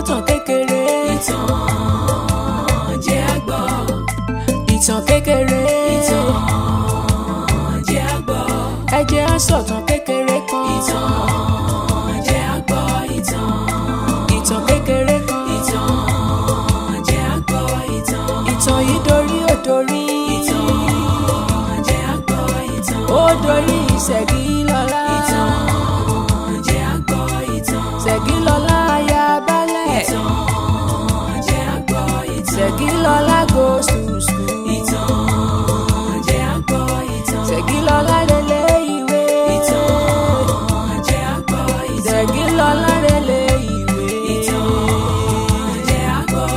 gbọ́tàn kékeré. Ìtàn jẹ́ a gbọ́. Ìtàn kékeré. Ìtàn jẹ́ a gbọ́. Ẹ jẹ́ á sọ̀tàn kékeré kan. Ìtàn jẹ́ a gbọ́. Ìtàn kékeré kan. Ìtàn jẹ́ a gbọ́. Ìtàn yìí dorí ò dorí. Ìtàn jẹ́ a gbọ́. Ó dorí Ṣẹ̀gilọ́lá. Ìtàn jẹ́ a gbọ́. Ṣẹ̀gilọ́lá aya balẹ̀. Ìtàn jẹ́ a gbọ́. Ṣẹ̀gilọ́lá goes to school. Ìtàn jẹ́ a gbọ́. Ṣẹ̀gilọ́lá relé ìwé. Ìtàn jẹ́ a gbọ́. Ṣẹ̀gilọ́lá relé ìwé. Ìtàn jẹ́ a gbọ́.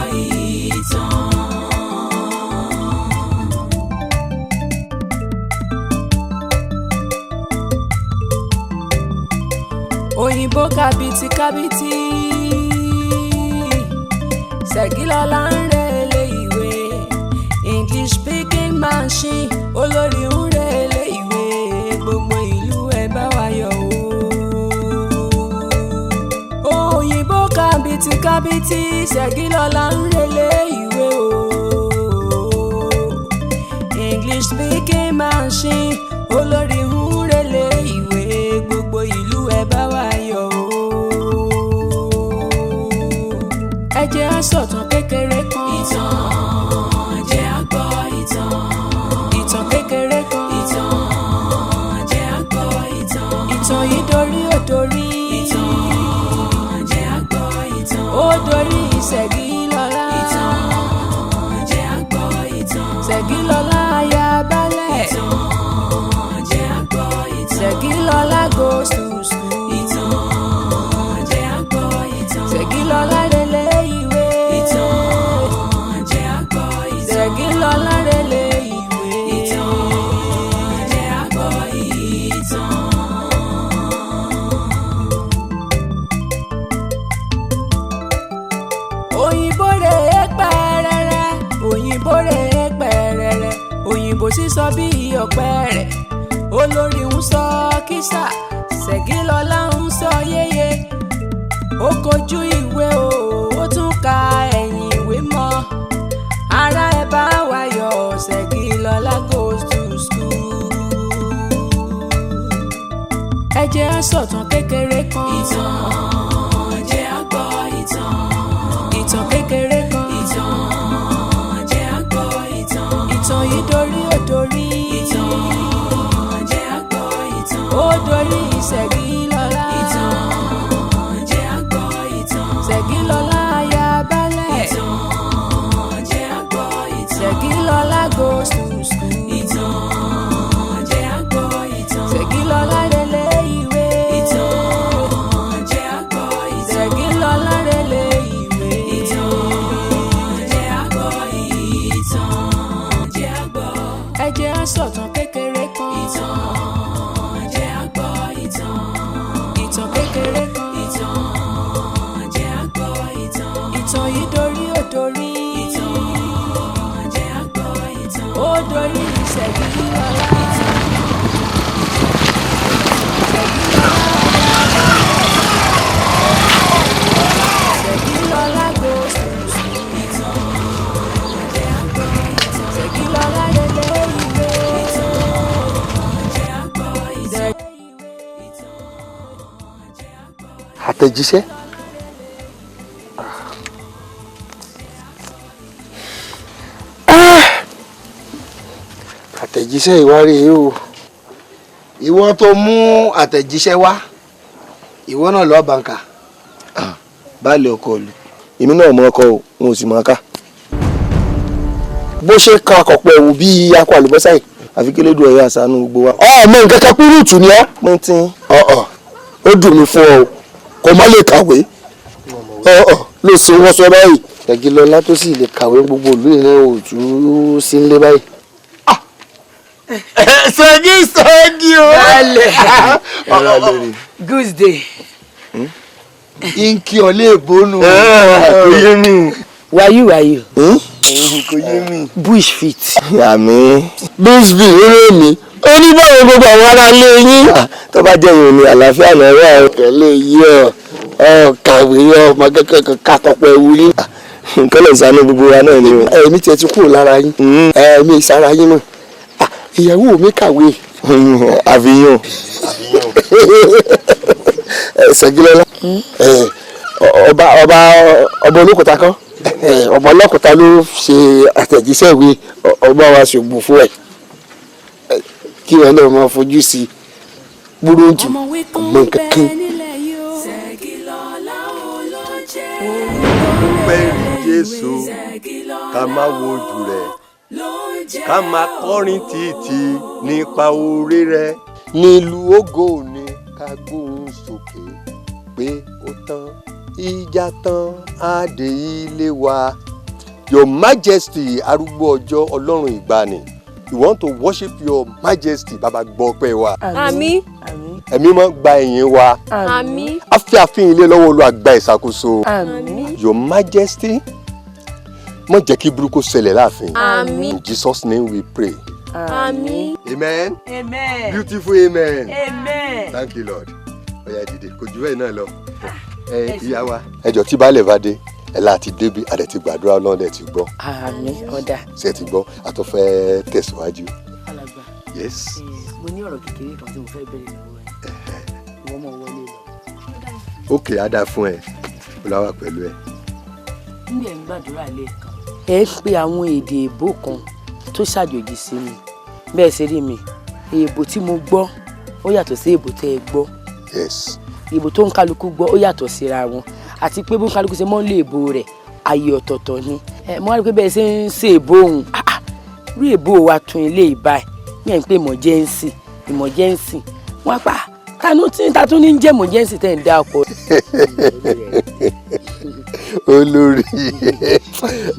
Òyìnbó kábìtì kábìtì. Ṣẹ̀gilọ́lá ń relé ìwé. English speaking machine olórí ń relé ìwé. Gbogbo ìlú ẹ bá wa yọ̀ o. Òyìnbó kábìtì kábìtì. Ṣẹ̀gilọ́lá ń relé ìwé o. English speaking machine olórí ń relé ìwé. Gbogbo ìlú ẹ bá wa yọ̀ o. Ẹ jẹ́ á sọ̀tàn kékeré kan. Ìtàn jẹ́ a gbọ́. Ìtàn kékeré kan. Ìtàn jẹ́ a gbọ́. Ìtàn yìí dorí ò dorí. Ìtàn jẹ́ a gbọ́. Ó dorí Ṣẹ̀gilọ́lá. Ìtàn jẹ́ a gbọ́. Ṣẹ̀gilọ́lá aya balẹ̀. Ìtàn jẹ́ a gbọ́. Ṣẹ̀gilọ́lá goes to school. Ìtàn jẹ́ a gbọ́. Ṣẹ̀gilọ́lá relé ìwé. Ìtàn jẹ́ a gbọ́. Ṣẹ̀gilọ́lá relé ìwé. Ìtàn jẹ́ a gbọ́. Òyìnbó rè é pẹ́rẹ́rẹ́. Òyìnbó rè é pẹ́rẹ́rẹ́. Òyìnbó sísọ bí ọ̀pẹ rẹ̀. Olórí ń sọ kísà. Ṣẹ̀gilọ́lá ń sọ yéye. Ó kojú ìwé o, ó tún ka ẹ̀yìn ìwé mọ́. Ará ẹ bá wa yọ̀. Ṣẹ̀gilọ́lá goes to school. Ẹ jẹ́ á sọ̀tàn kékeré kan. Ìtàn jẹ́ a gbọ́. Ìtàn kékeré kan. Ìtàn jẹ́ a gbọ́. Ìtàn yìí dorí ò dorí. Ìtàn jẹ́ a gbọ́. Ó dorí Ṣẹ̀gilọ́lá. Ìtàn jẹ́ a gbọ́. Ṣẹ̀gilọ́lá aya balẹ̀. Ìtàn jẹ́ a gbọ́. Ṣẹ̀gilọ́lá goes to school. Ìtàn jẹ́ a gbọ́. Ṣẹ̀gilọ́lá relé ìwé. Ìtàn jẹ́ a gbọ́. Ṣẹ̀gilọ́lá relé ìwé. Ìtàn jẹ́ a gbọ́. Jẹ́ a gbọ́. Ẹ jẹ́ á sọ̀tàn kékeré kan. Ìtàn jẹ́ a gbọ́. Ìtàn kékeré kan. Ìtàn jẹ́ a gbọ́. Ìtàn yìí dorí ò dorí. Ìtàn jẹ́ a gbọ́. Ó dorí Ṣẹ̀gilọ́lá. Ṣẹ̀gilọ́lá goes to school. Ṣẹ̀gilọ́lá relé ìwé. Àtẹ̀jíṣẹ́. Àtẹ̀jíṣẹ́ ìwárí yìí o. Ìwọ tó mú àtẹ̀jíṣẹ́ wá, ìwọ náà lọ́ọ́ bànkà. Baálé ọkọ ìlú èmi náà mọ ọkọ o n ò sì mọ ká bó ṣe ka àkọ́pẹ́ ewu bí akọ àlùbọ́sà yìí àfi kí lédùn ẹ̀yà àṣàánú gbogbo wa. Ọmọ nǹkan kan pírùtù ni ọ́. píntín. Ó dùn mí fún ọ kò má lè kàwé. Ló ṣe wọ́n sọ báyìí. Ṣẹ̀gilọ́lá tó sì lè kàwé gbogbo ìlú ìrìn òtún sí ń lé báyìí. Ṣẹ́gi o. Good day. Inki ọ̀lẹ́ ìbónú. Kò yé mi. Wáyú. Kò yé mi. Bush fit. Àmì. Bísbí eré mi. Ó ní báwo gbogbo àwọn ará ilé yín. Tó bá jẹ́ ìrìn ní àlàáfíà lọ́rọ̀ ẹ̀. Tẹ̀lé yí ọ. kàwé ọmọ kẹ́kẹ́ kakọ̀pọ̀ ewu yín. nǹkan lè sànú gbogbo wa náà ni o. èmi tiẹ̀ ti kúrò lára yín èmi ìsara yín náà ìyàwó mi kàwé. àfihàn. Ṣẹ̀gilọ́lá ọba olókùúta kan ọba olókùúta ló ṣe àtẹ̀jíṣẹ́ ìwé ọba wa ṣògbò fún ẹ̀ kí wọn náà máa fojú sí i gbúròjù ọmọ kankan. pẹ́ẹ́rì Jésù ká má wojú rẹ̀ ká má kọrin títí nípa oore rẹ̀ nílùú ògo ni ká gbóhùn sókè pé ó tán ìjà tán àdé ilé wa. Your Majesty arúgbó ọjọ́ ọlọ́run ìgbàanì, we want to worship your Majesty. Bàbá gbọ́ pẹ́ wa. Àmín. Ẹ̀mí máa gba ẹ̀yìn wa. Àmín. A fi àfihàn ilé lọ́wọ́ Olúwa gba ìṣàkóso. Àmín. Your Majesty, má jẹ́ kí burúkú ṣẹlẹ̀ láàfin. Àmín. In Jesus' name we pray. Àmín. Amen. Amen. Beautiful amen. Amen. Thank you Lord. Ó yá dìde kò jù bẹ́ẹ̀ náà lọ. Ìyá wa. Ẹjọ́ tí baálẹ̀ bá dé ẹ láti débi àdẹ ti gbàdúrà Ọlọ́run dẹ̀ ti gbọ́. Àmín ọ̀dà. Ṣé ti gbọ́ a tó fẹ́ tẹ̀síwájú. Alàgbà. Yes. Mo ní ọ̀rọ̀ kékeré kan tí mo fẹ́ bẹ̀rẹ̀ lọ́wọ́ ẹ̀. Ìwọ mọ̀ wọlé lọ. Ok á dáa fún ẹ Olúwa pẹ̀lú ẹ. Nígbà ń gbàdúrà lẹ́ẹ̀kan. Ẹ pe àwọn èdè èbó kan tó ṣàjòjì sí mi. Bẹ́ẹ̀ ṣe rí mi èèbò tí mo gbọ́ ó yàtọ̀ sí èèbò tẹ́ ẹ gbọ́. Yes. Èèbò tó ń kálukú gbọ́ ó yàtọ̀ síra wọn àti pé bó ń kálukú ṣe mọ́ ń lé èèbò rẹ̀ ayé ọ̀tọ̀ọ̀tọ̀ ni. Mo wá rí pé bẹ́ẹ̀ ṣe ń ṣe èèbò òun rí èèbò wa tún ilé ìbáyìí yẹn ń pè emergency wọ́n pa kanú tí ta tún ní ń jẹ́ emergency tẹ̀ ń dá ọkọ̀. Olórí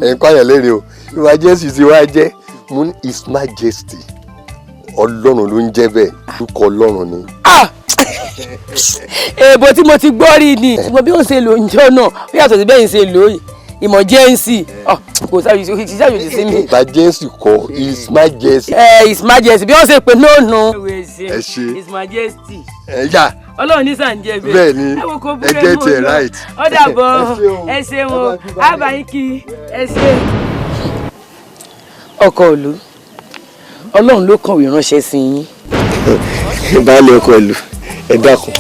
ẹ̀ńkọ́ àyàn lẹ́rìn o emergency ti wá jẹ́ mo ní His Majesty Ọlọ́run ló ń jẹ́ bẹ́ẹ̀ orúkọ Ọlọ́run ni. Èèbò tí mo ti gbọ́ rí ni ṣùgbọ́n bí wọ́n ṣe lò ń jọ náà ó yàtọ̀ sí bẹ́ẹ̀ ń ṣe lò ó emergency kò sáyòjì sí mi. Emergency kọ́ His Majesty. His Majesty bí wọ́n ṣe pè náà nù. Ẹ ṣe His Majesty. ẹ yà. Ọlọ́run ní sàǹjẹ́ bẹ́ẹ̀. Bẹ́ẹ̀ ni ẹ jẹ́ tiẹ̀ right. Ó dàbọ̀ ẹ ṣeun o àbáyíkì ẹ ṣe. Ọkọ ìlú Ọlọ́run ló kọ̀wé ránṣẹ́ sí yín. baálé ọkọ ìlú ẹ dákun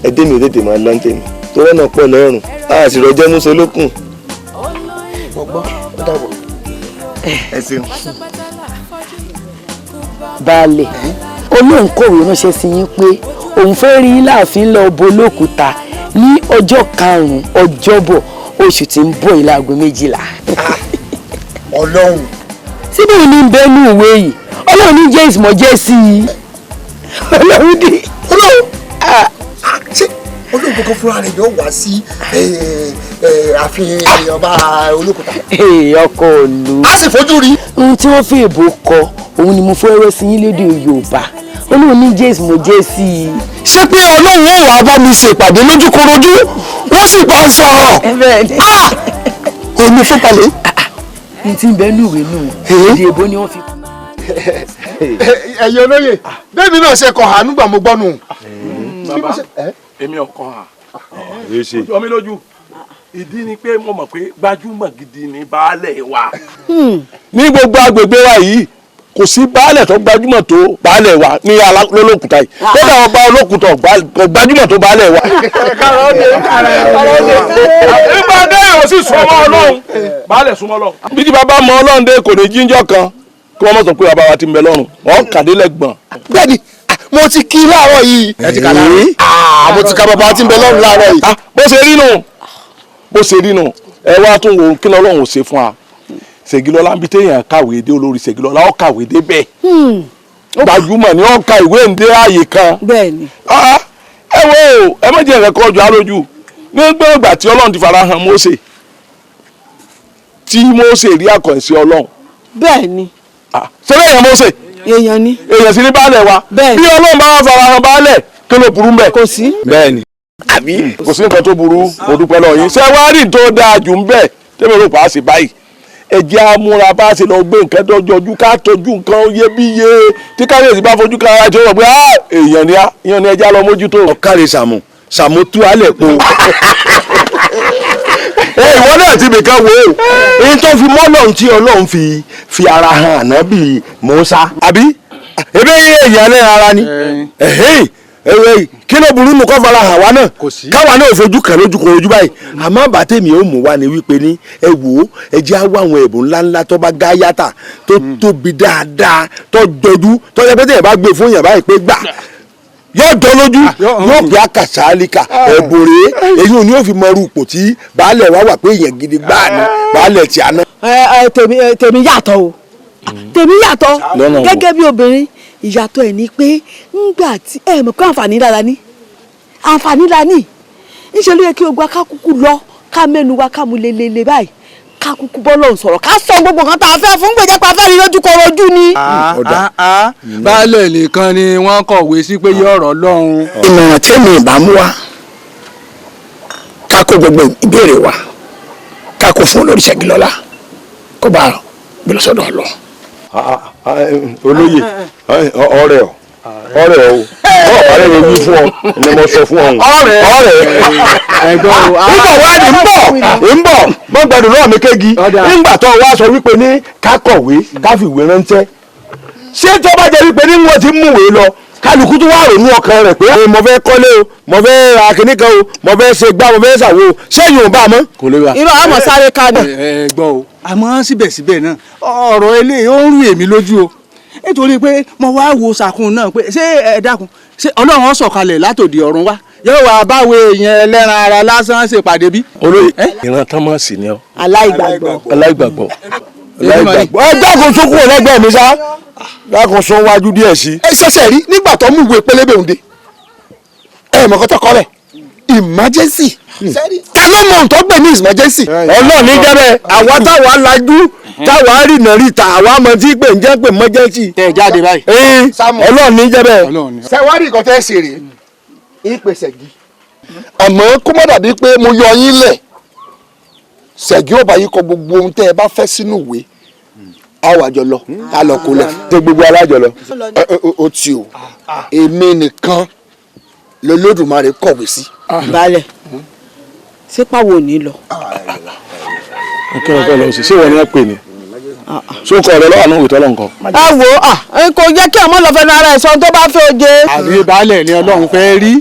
ẹ dé mi tètè máa lọ tèmi tó rọ́nà pọ̀ lọ́rùn a sì rọjẹ́ múṣe lókun. ọgbọ́n ó dàbọ̀. ẹ ṣeun. Baálé Ọlọ́run kọ̀wé ránṣẹ́ sí yín pé òun fẹ́ rí yín láàfin lọ bo Olókùúta ní ọjọ́ 5 Ọjọ́bọ̀ oṣù tí ń bọ̀ yìí láago 12. Ọlọ́run. síbí ní bẹ́ẹ̀ ní ìwé yìí Ọlọ́run ní jẹ́ ìsìmọ̀jẹ́ sí i Ọlọ́run dé. Ọlọ́run ṣé Ọlọ́run kankan fúnra rẹ̀ yóò wá sí ààfin ọba Olókùúta. ọkọ òlu. a sì fojú rí. ohun tí wọ́n fi èbó kọ òun ni mo fẹ́ rẹ́ sí yín lédè Yorùbá Ọlọ́run ní jẹ́ ìsìmọ̀jẹ́ sí i. ṣé pé Ọlọ́run ó wàá bá mi ṣèpàdé lójúkorojú wọ́n sì bá ń sọ̀rọ̀. Èmi fún palẹ̀. ní tí ń bẹ́ẹ̀ ní ìwé nù èdè èbó ni wọ́n fi. ẹ̀yin olóyè bẹ́ẹ̀ mi náà ṣe kọ̀ hà nígbà mo gbọ́ nù. Bàbá èmi ọkọ hà jọ mi lójú ìdí ni pé mo mọ̀ pé gbajúmọ̀ gidi ni baálẹ̀ wa. ní gbogbo agbègbè wa yìí kò sí baálẹ̀ tó gbajúmọ̀ tó baálẹ̀ wa ní Olókùúta yìí kódà ọba Olókùúta kò gbajúmọ̀ tó baálẹ̀ wa. nígbà dé yóò sì súnmọ́ Ọlọ́run baálẹ̀ súnmọ́ Ọlọ́run. bí tí bàbá mọ Ọlọ́run dé kò ní jíjọ́ kan kí wọ́n mọ̀ sọ pé bàbá wa ti ń bẹ lọ́run wọ́n kàdé lẹ́gbọ̀n. bẹ́ẹ̀ni mo ti kí láàárọ̀ yìí. ẹ ti kà láàárọ̀. mo ti ka bàbá wa ti ń bẹ lọ́run láàárọ̀ yìí. bó ṣe rí nù ẹ wá tún wo kí Ọlọ́run ò ṣe fún wa. Ṣègilọ́lá ń bí téèyàn kàwé dé olórí Ṣègilọ́lá ó kàwé dé bẹ́ẹ̀ gbajúmọ̀ ni ó ka ìwé ǹdé ààyè kan. bẹ́ẹ̀ni. ẹ wo ẹ má jẹ́ ẹ̀rẹ́kọ́ ọjọ́ alójú nígbà ìgbà tí Ọlọ́run ti fara hàn Mósè tí Mósè rí àkànṣe Ọlọ́run. bẹ́ẹ̀ni. ṣé bẹ́ẹ̀ yẹn Mósè. èèyàn ni. èèyàn sì ní baálẹ̀ wa. bẹ́ẹ̀ni. bí Ọlọ́run bá wà fara hàn baálẹ̀ kí ló burú mbẹ̀. kò sí. bẹ́ẹ̀ni. àbí kò sí nǹkan tó burú mo dúpẹ́ lọ́wọ́ yín ṣé wàá rí tó dáa jù ń bẹ̀ tẹ́mi rò pa á sí báyìí ẹ jẹ́ amúra bá ṣe lọ gbé nǹkan dọ́jọ́jú ká tọ́jú nǹkan iyebíye tí káyọ̀sí bá fojú kára jọ wọ̀ pé èèyàn ni ẹ jẹ́ lọ mójútó. ọ̀kàrẹ̀ Sàámú ṣàmótú alẹ̀ po. Ìwọ náà ti bìkan wo èyí tó fi mọ́ lọ́run tí Ọlọ́run fi ara hàn ànábì Mùsá àbí ebe èèyàn náà ara ni kí ló burú nù kọ́ fara hàn wá náà káwa náà fojú kan lójú báyìí àmọ́ bàtẹ́mi ó mú wa ni wípé ní ẹ wò ó ẹ jẹ́ á wá àwọn ẹ̀bùn ńláńlá tó bá gá yàtà tó tóbi dáadáa tó jọjú tó yẹ pé tẹ̀yẹ̀ bá gbé fún yàn báyìí pé gbà yóò dán lójú yóò pé àkàṣálíkà ẹ̀bùn rèé èyí ò ní ó fi mọ irú ipò tí baálẹ̀ wá wà pé èèyàn gidi gbáà ni baálẹ̀ tí a ná. tèmi yàtọ̀ o tèmi yàtọ̀ gẹ́gẹ́ bí obìnrin ìyàtọ̀ ẹ̀ ni pé ńgbà tí ẹ mọ̀ pé àǹfààní lára ní níṣẹ́ ló yẹ kí ogun akákúkú lọ ká mẹ́nu wa ká mu lelele báyìí ká kúkú bọ́ lọ́hùn sọ̀rọ̀ ká sọ gbogbo nǹkan tá a fẹ́ fún gbèjẹ́ pa fẹ́ rí lójú kọ̀ọ̀rọ̀ ojú ni. baálẹ̀ nìkan ni wọ́n kọ̀wé sí pé yọ ọ̀rọ̀ lọ́hùn. ìmọ̀ràn tí mi ìbá mú wa ká kó gbogbo ìbéèrè wa ká kó fún olórí Ṣẹ̀gilọ́lá kó bá a gbé lọ sọ́dọ̀ Ọlọ́run. Olóyè ọ̀rẹ́ o ọ̀rẹ́ mi wí fún ọ ni mo sọ fún ọ. ọ̀rẹ́ ń bọ̀ mọ́ gbẹdùn náà mi kéegi nígbà tó wá sọ wípé ní ká kọ̀wé ká fìwé ránṣẹ́ ṣé tó bá jẹ́ wípé ní wọ́n ti múwèé lọ kálukú tó wà ronú ọkàn rẹ̀ pé mo fẹ́ kọ́lé o mo fẹ́ ra kinní kan o mo fẹ́ ṣe gbá mo fẹ́ ṣàwo ṣẹ́yìn ò bá a mọ́. kò lè wá. irú àmọ̀ sáré ká ní. gbọ́ o àmọ́ síbẹ̀síbẹ̀ náà ọ̀rọ̀ eléyìí ó ń rú èmi lójú o nítorí pé mo wá wo sàkún náà pé ṣé ẹ dákun ṣé Ọlọ́run ó sọ̀kalẹ̀ látòdì ọ̀run wá yóò wá báwo èèyàn ẹlẹ́ran ara lásán ṣèpàdé bí. olóyè ìran tán mọ̀ sí ni ọ. aláìgbàgbọ́. dákun sókún ọlẹ́gbẹ́ mi sá dákun sún wájú díẹ̀ sí. ẹ ṣẹ̀ṣẹ̀ rí nígbà tó mú ìwé pélébé òǹde ẹ mọ̀ kọ́tọ́ kọ́ rẹ̀ emergency ta ló mọ nǹkan gbẹ̀ ní emergency. Ọlọ́run ní jẹ́bẹ̀ àwa táwa lajú táwa rìnà ríta àwa mọ tí pé ń jẹ́ pé emergency. tẹ jáde báyìí. Ọlọ́run ní jẹ́bẹ̀. sẹ́wárì nǹkan tẹ́ ṣe rèé ìpè Ṣẹ̀gí àmọ́ kó má dàbí pé mo yọ yín lẹ̀ Ṣẹ̀gí ò bá yín kọ gbogbo ohun tẹ́ ẹ bá fẹ́ sínú ìwé àwọn àjọ lọ á lọ kó lẹ̀. ṣé gbogbo alájọ lọ. ó ti o èmi nìkan lolódùmarè kọ̀wé sí. balẹ̀ sípàwọ̀ ò ní lọ. kí wọ́n fẹ́ lọ sí ṣé wọ́n ní wọ́n pè ní sókò ọ̀rẹ́ lọ́wọ́ àwọn òwútọ́ lọ́nkọ. ẹ wo kò jẹ́ kí ọmọ lọ fẹnu ara ẹ̀ sọ tó bá fẹ́ oje. àbí baálẹ̀ ni Ọlọ́run fẹ́ rí.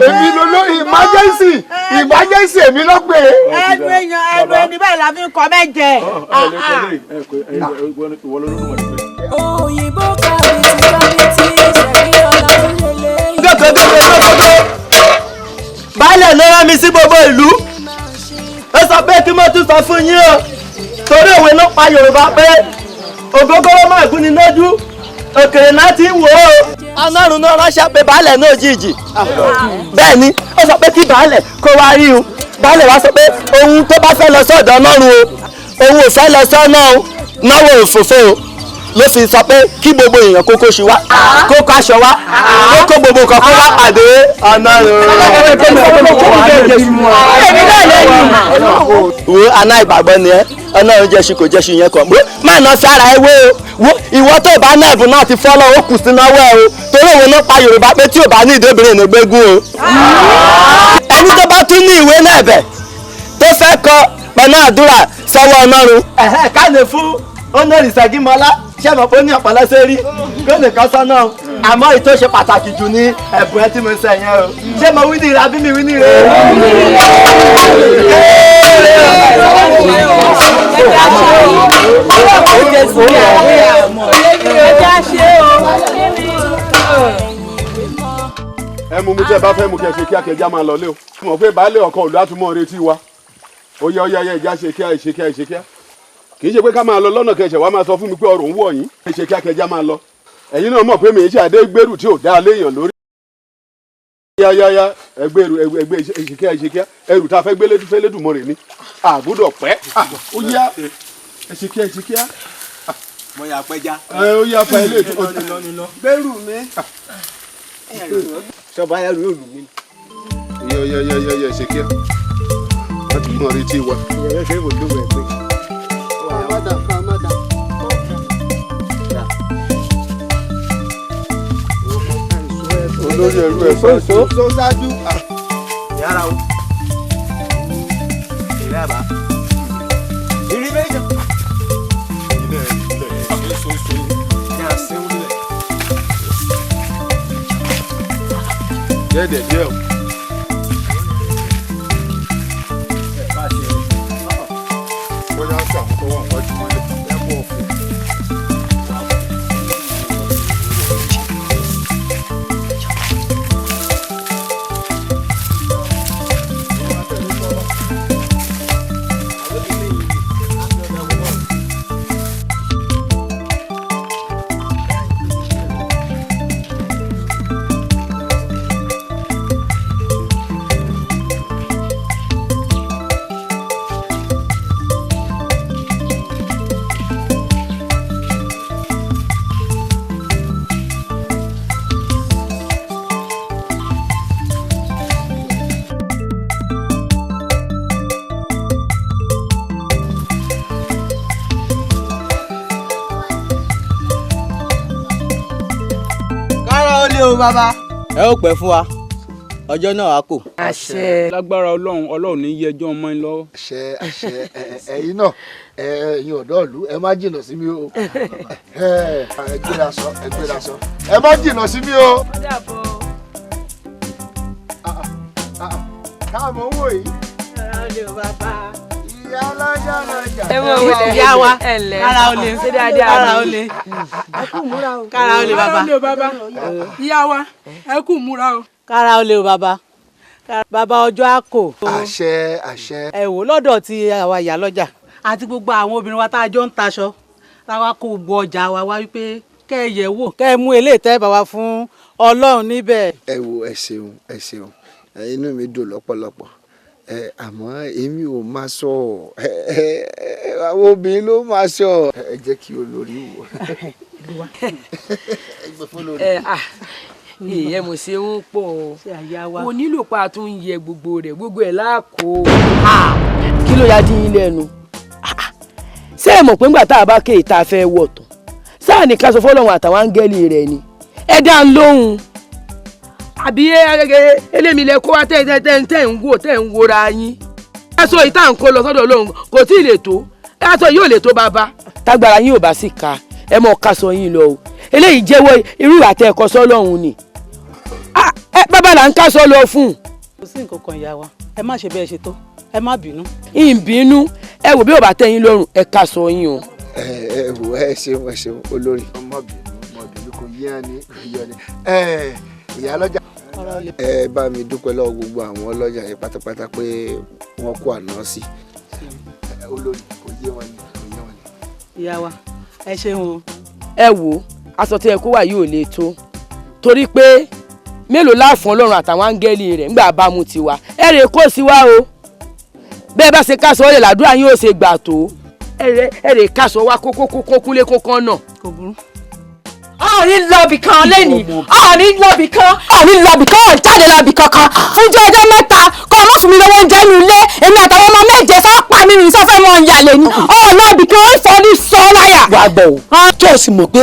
èmi lolo emergency èmi ló pè é. ẹnu ẹni báyìí la fi ń kọ mẹ́jẹ. òyìnbó kàbìtì Ṣẹ̀gilọ́lá tó lélẹ̀. gẹ́gẹ́ baálẹ̀ ló rán mi sí gbogbo ìlú ó sọ pé kí mo tún sọ fún yín o torí òwe ló pa Yorùbá pé ògógóró máa gún ni lójú òkèrè náà ti ń wò ó. Ọlọ́run náà ránṣẹ́ pé baálẹ̀ náà jìjì bẹ́ẹ̀ ni ó sọ pé kí baálẹ̀ kó wá rí un baálẹ̀ wá sọ pé ohun tó bá fẹ́ lọ sọ́dọ̀ Ọlọ́run o òun ò fẹ́ lọ sọ́nà o náwó òfófó o ló fi sọ pé kí gbogbo èèyàn kókó ṣe wá kókó aṣọ wá kókó gbogbo nǹkan kó wá pàdé Ọlọ́run. wo aná ìgbàgbọ́ ni ẹ Ọlọ́run jẹ́sí kò jẹ́sí yẹn kàn má ná fi ara ẹ wé o ìwọ tó bá náà ẹ̀bùn náà ti fọ́ lọ́wọ́ ó kù sí náwó ẹ o torí òun náà pa Yorùbá pé tí ò bá ní ìdóbìnrin ní gbégún o. ẹni tó bá tún ní ìwé náà bẹ̀ tó fẹ́ kọ pẹ̀lú àdúrà sọ́wọ́ Ọlọ́run. káàlẹ̀ fún Olórí Ṣẹ̀gimọ́lá ṣé mo pé ní ọ̀pọ̀lọ́ sórí kó lè kọ́ sọ́nà àmọ́ èyí tó ṣe pàtàkì jù ní ẹ̀bùn ẹ tí mo sọ yẹn o ṣé mo wí ní ìrà bí mi wí ní ìrè. ẹ mú mi tẹ́ bá fẹ́ mú kẹ́ ṣe kí akẹjá máa lọ lé o mọ̀ pé baálé ọkọ òlu àtúmọ̀ retí wa ó yẹ ìjà ṣe kíá ìṣe kíá ìṣe kíá kì í ṣe pé ká máa lọ lọ́nà kẹsẹ̀ wá máa sọ fún mi pé ọ̀rọ̀ ń wọ̀ yín ìṣe kíá kẹjá máa lọ ẹ̀yin náà mọ̀ pé mi ṣe àdé gbèrú tí ò dá léèyàn lórí. yáyáyá ẹgbẹ́ ìṣe kíá ìṣe kíá ẹrù tá a fẹ́ gbélé fẹ́ lédùmọ̀rẹ̀ ni àbúdọ̀ pẹ́ ó yá ìṣe kíá ìṣe kíá. mo yà pẹja. ó yá pa ilé ètò gbèrú mi. sọba ẹrù yóò lù mí. yẹ ìṣe kíá láti mọ̀ retí wa. olórí ẹrú ẹ̀ ṣáájú. yàrá o ilé àbá ìrì méjì. ilé ọ̀gbìn soso ní àṣẹwó nílẹ̀. díẹ̀ díẹ̀ o. bóyá ń sàmú tó wà wájú mọ́lẹ̀ ẹ̀kọ́ ọ̀fẹ́. o bàbá. ẹ ó pẹ́ fún wa ọjọ́ náà á kò. àṣẹ. lágbára ọlọ́run ní yẹjọ́ ọmọ yín lọ́wọ́. àṣẹ ẹ̀yin náà ẹ̀yin ọ̀dọ́ ìlú ẹ má jìnnà sí mi o ẹ gbéra sọ ẹ má jìnnà sí mi o. káàmù owó yìí. ìyá alájà lọjà. ẹ mọ wọlé ìyá wa kára ó lè ṣe dáadáa kára ó lè kára ó lè bàbá ìyá wa ẹ kú múra o. kára ó lè o bàbá ọjọ́ àkò. àṣẹ. ẹ wò lọ́dọ̀ ti àwa ìyá lọ́jà àti gbogbo àwọn obìnrin wa tá a jọ ń taṣọ táwa kó gbogbo ọjà wa wá wípé kẹ́ ẹ yẹ̀ wò kẹ́ ẹ mú eléyìí tẹ́ bá wa fún Ọlọ́run níbẹ̀. ẹ wo ẹ ṣeun inú mi dùn lọ́pọ̀lọpọ̀ àmọ́ èmi ò máa sọ àwọn obìnrin ló máa sọ ẹ jẹ́ kí olórí wò. ìyẹn mo ṣe ń pọ̀ mo nílò pa tó ń yẹ gbogbo rẹ̀ gbogbo ẹ̀ láàkó. kí ló yá dín in lẹ́nu ṣé ẹ mọ̀ pé ńgbà tá a bá ké ìta fẹ́ wọ̀ tán sáà ní ká sọ fọ́lọ́run àtàwọn áńgẹ́lì rẹ̀ ni ẹ dá ń lóhùn. àbí elémi lẹ kó wá tẹ́ ń wò tẹ́ ń wora yín. aṣọ ìta ń kó lọ sọ́dọ̀ Ọlọ́run kò tí ì lè tó aṣọ yóò lè tó bàbá. tágbára yín ò bá sì ka ẹ mọ̀ ká sọ yín lọ o eléyìí jẹ́wọ́ irú àtẹ ẹ̀kọ́ sọ́lọ́run ni bàbá là ń ká sọ lọ fún un. kò sí nǹkan kan ìyá wa ẹ má ṣe bẹ́ẹ̀ ṣe tó ẹ má bínú. ìbínú ẹ wò bí ò bá tẹ́ yín lọ́rùn ẹ ká sọ yín o. ẹ wò ẹ ṣeun olórí. ọmọbìnrin kò yí ẹni ìyá lọ́jà. ẹ bá mi dúpẹ́ lọ́wọ́ gbogbo àwọn ọlọ́jà yẹn pátápátá pé wọ́n kó àná sí. olórí kò yé wọn ni. ìyá wa ẹ ṣeun o. ẹ wò aṣọ tí ẹ kó wà yìí ò lè tó torí pé mélòó láàfún Ọlọ́run àtàwọn áńgẹ́lì rẹ̀ ńgbà bá mu tiwa ẹ rè kó sí wa o bẹ́ẹ̀ bá ṣe káṣọ ọ̀rẹ́ làdúrà yín ó ṣe gbà tó ẹ rè káṣọ wa kókúlé kókán náà. kò burú. ọ̀ọ́ni lọ́ọ̀bì kan lẹ́nìí ọ̀ọ́ni lọ́ọ̀bì kan jáde lọ́ọ̀bì kankan fúnjọ́ ọjọ́ mẹ́ta kọ́ ọmọ fún mi lọ́wọ́ oúnjẹ inú ilé èmi àtàwọn ọmọ méje sápá mi ní sọ́fẹ́ mọ́ ìyàlẹ̀ ni ọ̀ọ́lọ́ọ̀bì kan ó fọ́ ní sọ́ọ́láyà. wàá gbọ́ o tó o sì mọ̀ pé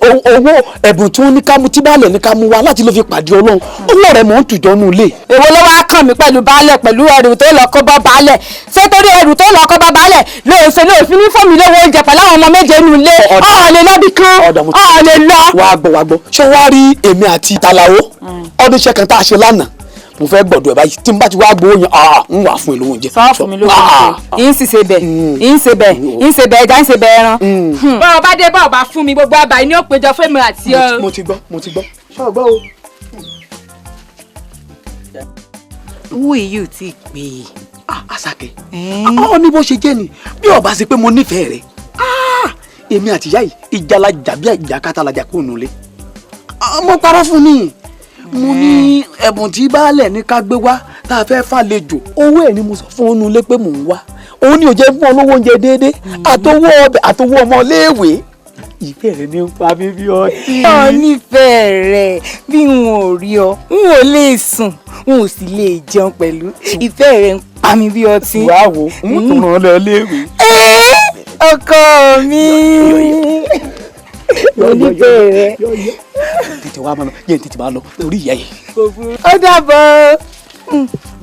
owó ẹ̀bùn tí wọ́n ní ká mú tí baálẹ̀ ní ká mú wa láti ló fi pàdé Ọlọ́run owó rẹ̀ mọ̀ ń tùjọ́ nù ilé. èwo ló wá kàn mí pẹ̀lú baálẹ̀ pẹ̀lú ẹrù tó lọ kó bá baálẹ̀ ṣé torí ẹrù tó lọ kó bá baálẹ̀ lóòsè lóòfin ní fún mi lówó oúnjẹ pẹ̀lú àwọn ọmọ méje inú ilé ọ̀ọ́lẹ̀ lọ́bì kan ọ̀ọ́lẹ̀ lọ. wàá gbọ́ ṣé wàá rí èmi àti Tàlàó ọdún iṣẹ́ kan tá a ṣe lánàá mo fẹ́ gbọ́dọ̀ ẹ̀ báyìí tí n bá ti wá gbowó yẹn ń wà fún ìlú oúnjẹ. sọ fún mi lówó oúnjẹ ń sì ṣe bẹ́ẹ̀ ń ṣe bẹ́ẹ̀ ẹja ń ṣe bẹ́ẹ̀ ẹran. bọ́ọ̀ bá dé bọ́ọ̀ bá fún mi gbogbo àbá ní òpéjọ fún mi àti ọ. mo ti gbọ́ ṣọ́ gbọ́ o. owó yìí ò tí ì pè é. Àṣàkẹ́ ọ ní bó ṣe jẹ́ ni bí ó bá ṣe pé mo nífẹ̀ẹ́ rẹ̀ èmi àti ìyá yìí ìjàlajà bí ìjàkátàlajà kò nulẹ̀ mo parọ́ fún ni mo ní ẹ̀bùn tí baálẹ̀ ní ká gbé wá tá a fẹ́ fàlejò owó ẹ̀ ni mo sọ fún un lé pé mò ń wá òun ni ò jẹ́ fún olówó oúnjẹ déédéé àtowó ọbẹ̀ àtowó ọmọ léèwé ìfẹ́ rẹ̀ ní ń pa mí bí ọtí. ọ nífẹ̀ẹ́ rẹ̀ bí n ò rí ọ n ò lè sùn n ò sì lè jẹun pẹ̀lú ìfẹ́ rẹ̀ ń pa mí bí ọtí. wàá wo n tún ràn lọ léèwé. ọkọ mi mo nífẹ̀ẹ́ rẹ̀. tètè wá máa lọ jẹ́ tètè máa lọ orí ìyá yìí. ó dàbọ̀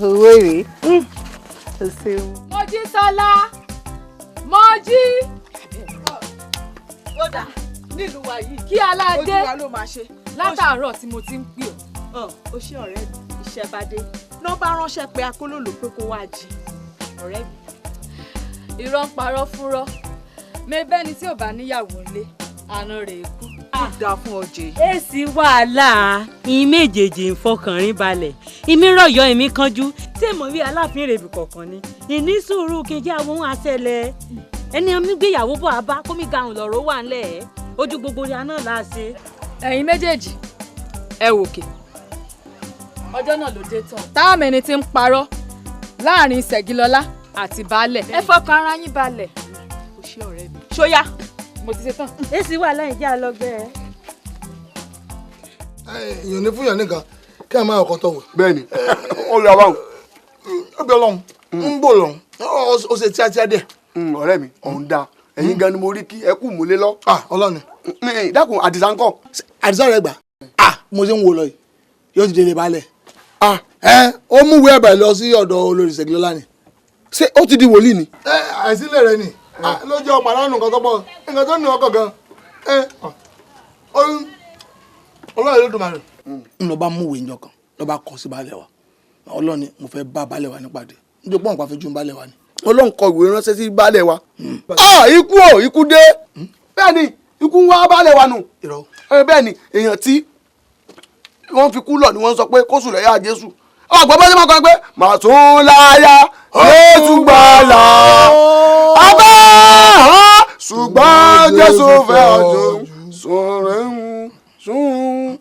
owó rèé. Mojísọ́lá Mojí. ó dà nílùú wa yìí kí aládé ojú wa ló máa ṣe látàárọ̀ tí mo ti ń pè ọ́. ó ṣe ọ̀rẹ́ mi iṣẹ́ bá dé ló bá ránṣẹ́ pé akólòlò pé kó wá jí ọ̀rẹ́ mi. irọ́ ń parọ́ fúnrọ́ mẹ́bẹ́ni tí ò bá níyàwó ńlé àna rẹ̀ kú. ó dáa fún ọjẹ́. èsì wàhálà ìyín méjèèjì ń fọkànrin balẹ̀ ìmí rọ̀yọ́ ìmí kánjú tí mo rí aláàfin rèébì kọ̀ọ̀kan ni ìní sùúrù kejì àwọn ohun àṣẹlẹ̀ ẹni ọmọ gbéyàwó bọ̀ abá kómi garùn lọ́rọ̀ wà ńlẹ̀ ẹ́ ojú gbogbo rẹ̀ náà là á ṣe. ẹ̀yin méjèèjì ẹ wòkè ọjọ́ náà ló dé tán táwọn ẹni tí ń parọ́ láàrin Ṣẹ̀gilọ́lá àti baálẹ̀ ẹ fọkàn ara yín balẹ̀. ó ṣe ọ̀rẹ́ mi. ṣóyá mo ti ṣe tán. èsì wà láì jẹ́ àlọ́gbẹ́ ẹ. èèyàn ní fúnyàn nìkan kí a máa ọkọ tọwọ. bẹ́ẹ̀ni olùyà wa ó bí Ọlọ́run ń bò lọ́hùn ó ṣe tíátíá díẹ̀. ọ̀rẹ́ mi ọ̀hún dáa ẹ̀yin gan ni mo rí kí ẹ kú múlé lọ. Ọlọ́run dákun àdìsá ń kọ́. àdìsá rẹ gbà mo ṣe ń wo lọ yìí yóò ti délé balẹ̀. ó mú ìwé ẹ̀bẹ̀ lọ sí ọ̀dọ̀ olórí Ṣẹ̀gilọ́lá ni. ṣé ó ti di wòlíì ni. àìsílẹ̀ rẹ ni lójú ọ̀pá lánàá nǹkan tó pọ̀ nǹkan tó ní ọkọ̀ gan. Ọlọ́run ló dùn máa rẹ̀. n lọ bá mú ìwé ìjọ kan lọ bá kọ sí balẹ̀ wa Ọlọ́run mo fẹ́ bá balẹ̀ wa nípàdé nítorí pọ́n pàfẹ́ ju balẹ̀ wa ni. Ọlọ́run kọ ìwé ránṣẹ́ sí balẹ̀ wa. ikú dé bẹ́ẹ̀ ni ikú ń wá balẹ̀ wa nù. bẹ́ẹ̀ ni èèyàn tí wọ́n fi kú lọ ni wọ́n sọ pé kóṣù lẹ́yà Jésù ọgbọ́n bá ṣe máa kọ́ pé màá tún láyà Jésù gbàlà abẹ́ ṣùgbọ́n Jésù fẹ́ ọjọ́ sọ̀rọ̀ sùn.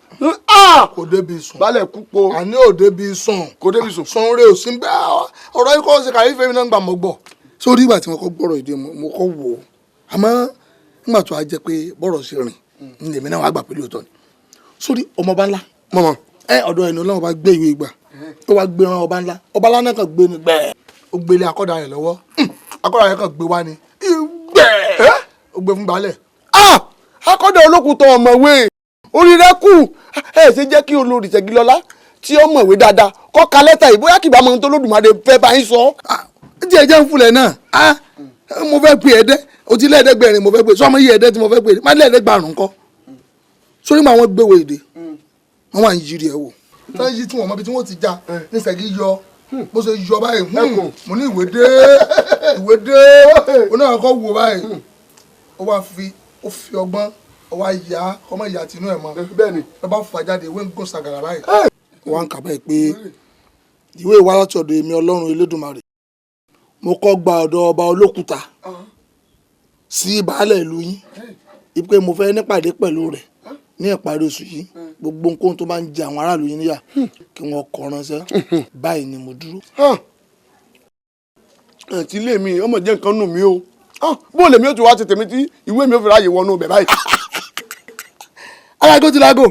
kò débi sùn balẹ̀ kúpo àní ò débi sùn kò débi sùn sùn rè ò sí bẹ́ẹ̀ ọ̀rọ̀ yìí kọ́ ṣe kàrí fẹ́mi náà gbà mọ́ gbọ́. sórí ìgbà tí wọ́n kọ́ gbọ́rọ̀ èdè mo kọ́ wò ó àmọ́ nígbà tó a jẹ́ pé bọ́rọ̀ ṣe rìn ní èmi náà wàá gbà pé lóòótọ́ ni sórí ọmọọba ńlá mọ̀mọ́ ọ̀dọ̀ ẹni Ọlọ́run bá gbé ìwé gbà ó wá gbé ran ọba ńlá náà kàn gbé ni gbẹ́ẹ̀ ó gbélé akọ́dà rẹ̀ lọ́wọ́ akọ́dà rẹ̀ kàn gbé wá ni gbẹ́ẹ̀ ó gbé fún baálẹ̀. akọ́dà olókùn tó ọ̀mọ̀wé orí rẹ kù ẹ ṣe jẹ́ kí olórí Ṣẹ̀gilọ́lá tí ó mọ̀wé dáadáa kó ka lẹ́tà yìí bóyá kì bá mọ ohun tó Olódùmarè fẹ́ bá yín sọ. tí ẹ jẹ́ ń fúnlẹ̀ náà mo fẹ́ pè ẹ̀dẹ́ o ti lẹ́ẹ̀dẹ́gbẹ̀rin mo fẹ́ pè sọ́mọ yìí ẹ̀dẹ́ tí mo fẹ́ pè má lẹ́ẹ̀dẹ́gbàrún kọ́ sórí mà wọ́n gbéwò èdè wọ́n wà ń yiri ẹ̀ wò. táyà yìí tí wọ́n mọ ibi tí wọ́n ti já ní Ṣẹ̀gí yọ bó ṣe yọ báyìí mo ní ìwé dé oní àwọn kan wò báyìí ó wá fi ọgbọ́n ó wá ya ọmọ ìyá tinú ẹ̀ mọ́ bẹ́ẹ̀ni ló bá fà jáde ìwé ń gùn sàgàrà báyìí wọ́n ń kà báyìí pé ìwé ìwá láti ọ̀dọ̀ èmi Ọlọ́run Elédùmarè mo kọ́ gba ọ̀dọ̀ ọba Olókùta sí baálẹ̀ ìlú yín ìpè mo fẹ́ nípàdé pẹ̀lú rẹ̀ ní ìparí oṣù yìí gbogbo nǹkan tó máa ń jẹ àwọn aráàlú yín níyà kí wọ́n kọ ránṣẹ́ báyìí ni mo dúró. àǹtí ilé mi ọmọ jẹ́ nǹkan nù mí o bó lèmi ó ti wá ti tèmi tí ìwé mi ó fi ráàyè wọnú bẹ̀ báyìí. alágó ti lágò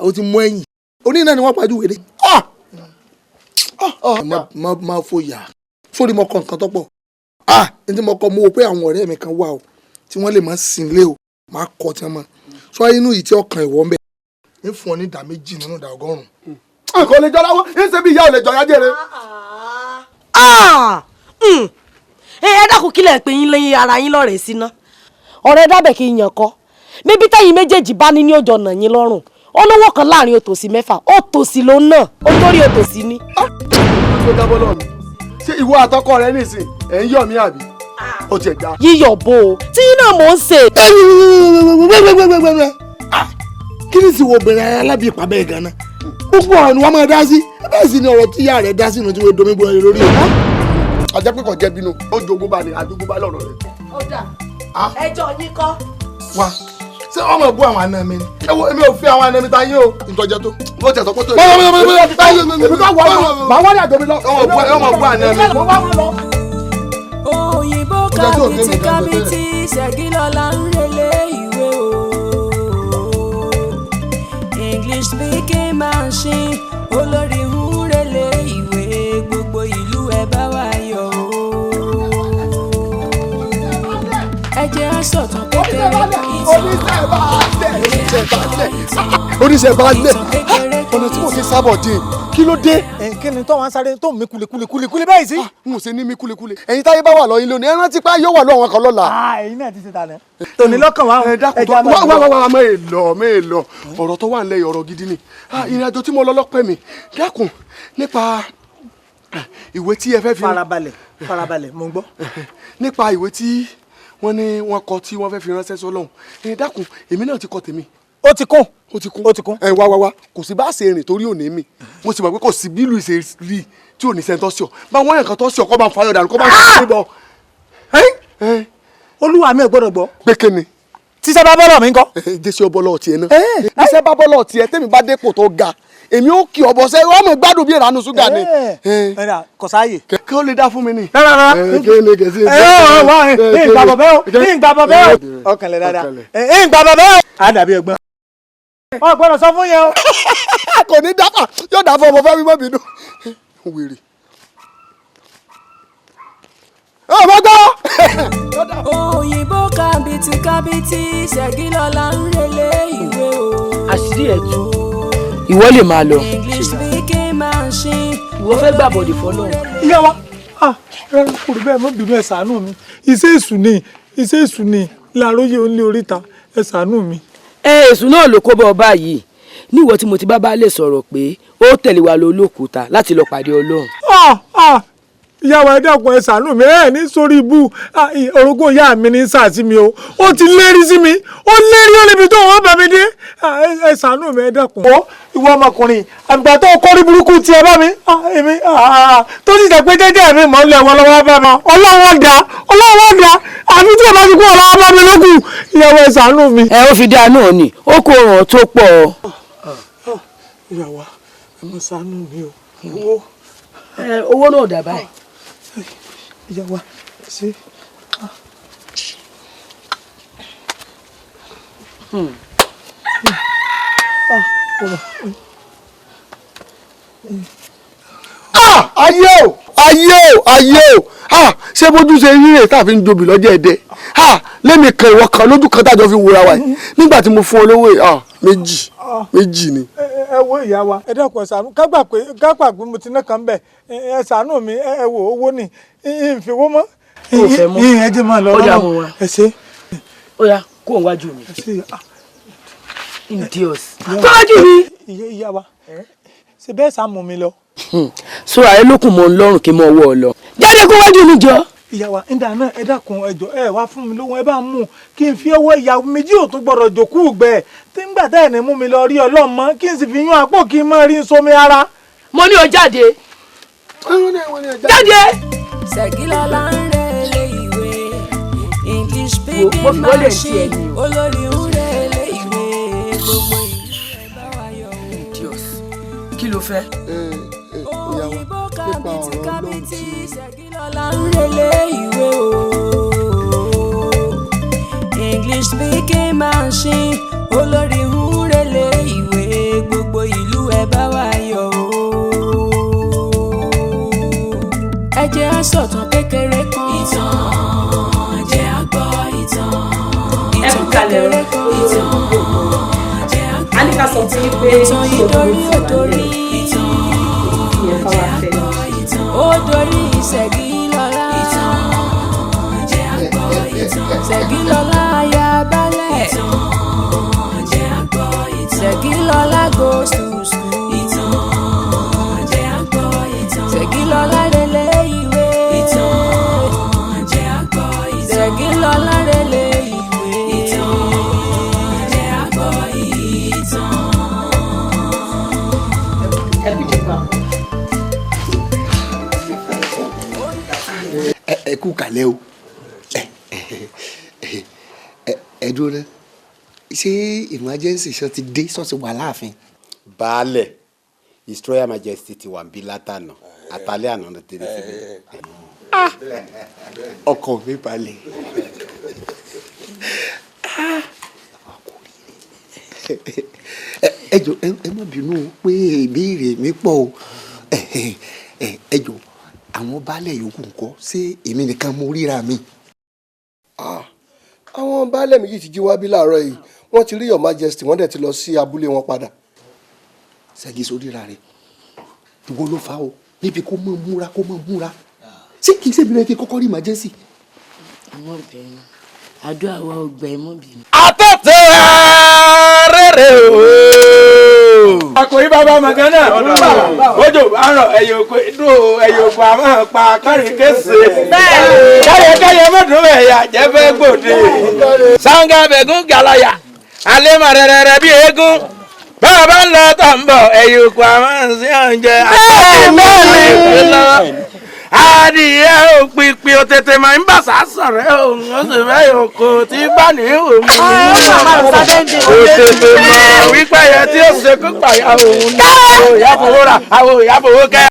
o ti mú ẹ̀yìn oní náà ni wọ́n pàjù wèrè. má fòyà sórí mo kọ nǹkan tó pọ̀ ní tí mo kọ mo wò pé àwọn ọ̀rẹ́ mi kan wà o tí wọ́n lè má sin lé o máa kọ tí wọ́n mọ̀ sọ inú yìí tí ọkàn ìwọ ń bẹ̀ ní fún ọ ní ìdá méjì nínú ìdá ọgọ́rùn-ún. kò lè jọra wọn ní ṣe bí ìyá ò lè jọ yá jẹrẹ. ẹ dákun kílẹ̀ pé yín lẹ́yìn ara yín lọ́rẹ̀ẹ́ síná ọ̀rẹ́ dábẹ̀ kí n yàn kọ́ bíbí tẹ́yìn méjèèjì bá ní ọjọ́ nà yín lọ́rùn olówó kan láàrin òtòsí mẹ́fà òtòsí ló ń nà ó torí òtòsí ni. ṣé ìwọ àtọkọ rẹ nìsín ẹ ń yọ mí àbí ó tiẹ̀ dá. yíyọ bó o tí yín náà mò ń ṣe. kí ni ti wo obìnrin alábí ìpàbẹ́ ẹ̀ gan-an gbogbo ọ̀rọ̀ ni wọ́n máa dá sí bẹ́ẹ̀ sì ni ọ̀rọ̀ tí ìyá rẹ̀ dá sí inú tí wọ́n domi bọ́ ẹ lórí ẹ̀. ajá pé kò jẹ́ bínú ó jogún bá ní àdúgbò bá lọ́rọ̀ rẹ̀. ó dà ẹjọ́ yín kọ́. wá ṣé ọmọ bú àwọn àna mi ni ẹ wo èmi ò fi àwọn àna mi ta yín o ìtọ́jẹ tó. bó tẹ̀ sọ pé tó yẹ. èmi ká wọ ọmọ wọ́n ní àjọmi lọ. ọmọ bú àna mi. òyìnbó kábítí Ṣẹ̀gilọ́lá ń relé ìwé o English speaking machine olórí ń relé ìwé gbogbo ìlú ẹ bá wá yọ̀ o ẹ jẹ́ sọ̀tàn kékeré oníṣẹ́ baálẹ̀ ọ̀nà tí mo ti sábọ̀ dín kí ló dé. kí ni tó wọn sáré tó mi kulekule báyìí sí. n ò ṣe ní mi kulekule ẹ̀yin táyé bá wà lọ́yìn lónìí ẹ rántí pé yóò wà lọ́wọ́ kan lọ́la. ẹ̀yin náà ti ṣe tà ní. tòní lọ́kàn wa ẹja wá mẹ́ẹ̀lọ ọ̀rọ̀ tó wà ń lẹ́yìn ọ̀rọ̀ gidi ni ìrìn àjò tí mo lọ lọ́pẹ́ mi dákun nípa ìwé tí ẹ fẹ́ fi. farabalẹ̀ mo ń gbọ́. nípa ìwé tí wọ́n ní wọ́n kọ tí wọ́n fẹ́ fi ránṣẹ́ sọ́lọ́hún dákun èmi náà ti kọ tèmi. ó ti kún. wá kò sí bá ṣe rìn torí òní mi mo sì mọ̀ pé kò sí bí ìlú ìṣe rí tí ò ní sẹ́ńtọ́ sí ọ bá wọ́n yàn kan tọ́ sí ọ kọ́ bá ń fayọ̀ dànù kọ́ bá ń sọ níbọ̀. olúwa mi ò gbọ́dọ̀ gbọ́. pé kí ni. tíṣẹ́ bá bọ́lọ̀ mi ń kọ́. jẹ́sí ọbọ̀lọ̀ tiẹ̀ náà. tíṣẹ́ bá bọ́lọ̀ tiẹ̀ tẹ́mi bá dépò tó ga èmi ó kí ọbọ sẹ ọmọ gbádùn bí ìranu ṣúgà ni. kò sáàyè. kí ó lè dá fún mi ni. rárá ìgbàbọ̀ bẹ́ẹ̀ o ọkànlẹ̀ dáadáa ìgbàbọ̀ bẹ́ẹ̀ o. a dàbí ẹ̀gbọ́n. ọ gbọ́dọ̀ sọ fún yẹn o. kò ní dáfà yóò dáfà ọmọ fẹ́ mímọ́ bínú. wèrè. ọmọ gbọ́. òyìnbó kábìtì Ṣẹ̀gilọ́lá ń relé ìwé o. àṣírí ẹ̀ tú ìwọ lè máa lọ. English speaking machine. ìwọ fẹ́ gbà bọ̀dì fọlọ́. ìyá wa rárá kò rí bẹ́ẹ̀ mọ́ bínú ẹ̀ ṣàánú mi iṣẹ́ èṣù ni làróyè ó ń lé oríta ẹ̀ ṣàánú mi. èṣù náà ló kó bọ́ ọ báyìí níwọ tí mo ti bá lè sọ̀rọ̀ pé ó tẹ̀lé wa lọ Olókùúta láti lọ pàdé Ọlọ́run. ìyá wa ẹ dákun ẹ ṣàánú mi ẹ ní sórí ibú orogún ìyá mi ní sàásì mi o ó ti lérí sí mi ó lérí ó níbi tó wọn bá mi dé ẹ ṣàánú mi ẹ dákun. ó ìwọ ọmọkùnrin àgbà tó kọrí burúkú tiẹ̀ bá mi èmi tó ti jẹ́ pé jẹ́jẹ́ mi mọ lẹ wọn lọ́wọ́ bá mi Ọlọ́run dá àfi tí o bá ti kú ọlọ́wọ́ bá mi lókù ìyàwó ẹ ṣàánú mi. ẹ ó fi dá náà ni ó kó ràn tó pọ̀. ìyàwó ẹ mọ ṣàánú mi o owó náà dà báyìí. ìyá wa ṣe. ayé o ṣé bójú ṣe rí rè tàbí ń jobi lọ́jọ́ ẹ̀dẹ́ lẹ́mi kan ìwọ kan lójú kan tájọ fi wúra wa yìí nígbà tí mo fún ọ lówó méjì ni. ẹ wo ìyá wa ẹ dẹ́kun ẹ ṣàánú kágbà pé mo ti ná kan bẹ̀ ẹ ṣàánú mi ẹ wo owó ni ìfowó mọ́. o fẹ́ mọ́ ẹ jẹ́ máa lọ lọ́wọ́ ẹ ṣe. ó yá kó òun wájú mi. indios kó wájú mi. ìyá wa ṣe bẹ́ẹ̀ sá mú mi lọ. sọ ààrẹ lókun mọ Ọlọ́run kí n mọ ọwọ́ ọ lọ jáde kó wájú mi jọ. ìyá wa ń dáná ẹ dákun ẹjọ ẹ wá fún mi lóhun ẹ bá mú kí n fi ọwọ́ ìyàwó méjì ò tún gbọ́dọ̀ jòkú gbẹ tí ń gbà tẹ́ ẹ̀ ní mú mi lọ rí ọlọ́mọ kí n sì fi yún àpò kí n má rí sómi ara. mo ní o jáde. jáde. Ṣẹ̀gilọ́lá ń relé ìwé English speaking machine olórí ń relé ìwé gbogbo ìlú ẹ bá wa yọ o. kí ló fẹ́. òyìnbó kábìtì Ṣẹ̀gilọ́lá ń relé ìwé o. English speaking machine olórí ń relé ìwé gbogbo ìlú ẹ bá wa yọ o. ẹ jẹ́ á sọ̀tàn kékeré kan. ìtàn jẹ́ á gbọ́ ìtàn. ìtàn kékeré kan. ìtàn jẹ́ á gbọ́. a ní ká sọ fún yín pé ìtàn yìí dorí ó dorí. ìtàn jẹ́ á gbọ́ ìtàn. ó dorí Ṣẹ̀gilọ́lá. ìtàn jẹ́ á gbọ́ ìtàn. Ṣẹ̀gilọ́lá aya balẹ̀. ìtàn jẹ́ á gbọ́ ìtàn. Ṣẹ̀gilọ́lá goes to school. ìtàn jẹ́ á gbọ́ ìtàn. Ṣẹ̀gilọ́lá relé ìwé. ìtàn jẹ́ á gbọ́ ìtàn. Ṣẹ̀gilọ́lá relé ìwé. ìtàn jẹ́ á gbọ́ ìtàn. ẹ kú kàlẹ́ o ẹ dúró náà ṣé emergency ṣan ti dé ṣọ́ọ̀ṣì wà láàfin. baálẹ̀ His Royal Majesty ti wà ń bí látànà àtàlẹ́ àná ló tẹ̀lé síbi. ọkàn mi balẹ̀. ẹ jọ̀ọ́ ẹ má bínú pé ìbéèrè mi pọ̀ o ẹ jọ̀ọ́ àwọn baálẹ̀ yòókù ńkọ́ ṣé èmi nìkan mo ríra mi. àwọn àwọn baálẹ̀ méjì ti jí wá bí láàárọ̀ yìí wọ́n ti rí Your Majesty wọ́n dẹ̀ ti lọ sí abúlé wọn padà. Ṣẹ́gi sóríra rẹ̀ ìwọ ló fa o níbi kó mọ̀ múra ṣé kìí ṣe ìbílẹ̀ fi kọ́kọ́ rí emergency. ọmọ bẹ̀rẹ̀ àdúrà wa ò gbẹ mọ́ bínú. àtẹ̀tẹ̀ rere o. àkòrí bàbá màgánà ojú àrùn ẹ̀yọ̀ òkú inú ẹ̀yọ̀ òkú àmọ́ pa kárin kése. káyọ̀ mọ́dún ẹ̀yà jẹ́fẹ́ gbòde. sanga bẹ̀gún galaya alẹ́ mà rẹ̀rẹ̀rẹ̀ bí eégún. bàbá ń lọ tó ń bọ̀ ẹ̀yọ̀ òkú àmọ́ sí àǹjẹ́ àtàkùn adìyẹ òpìpì òtètè máa ń bà sásọ̀rẹ́ òun ó sì fẹ́ yòókù tí bá ní òun òtètè máa wípé ẹyẹ tí ó ṣe kó pàyà òun ní àwọn ìyàfowó rà àwọn ìyàfowó kẹ́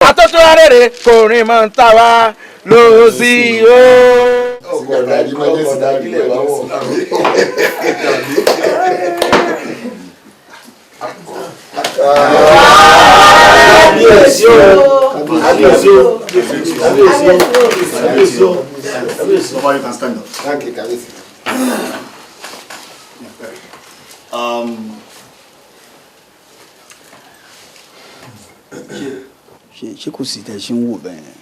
àtọ́tù arére kò rìn máa ń tà wá lọ sí o. Kábíyèsí o. Nobody can stand up. Thank you, Kábíyèsí. ṣé kò sí tẹ ṣe ń wò bẹ́ẹ̀.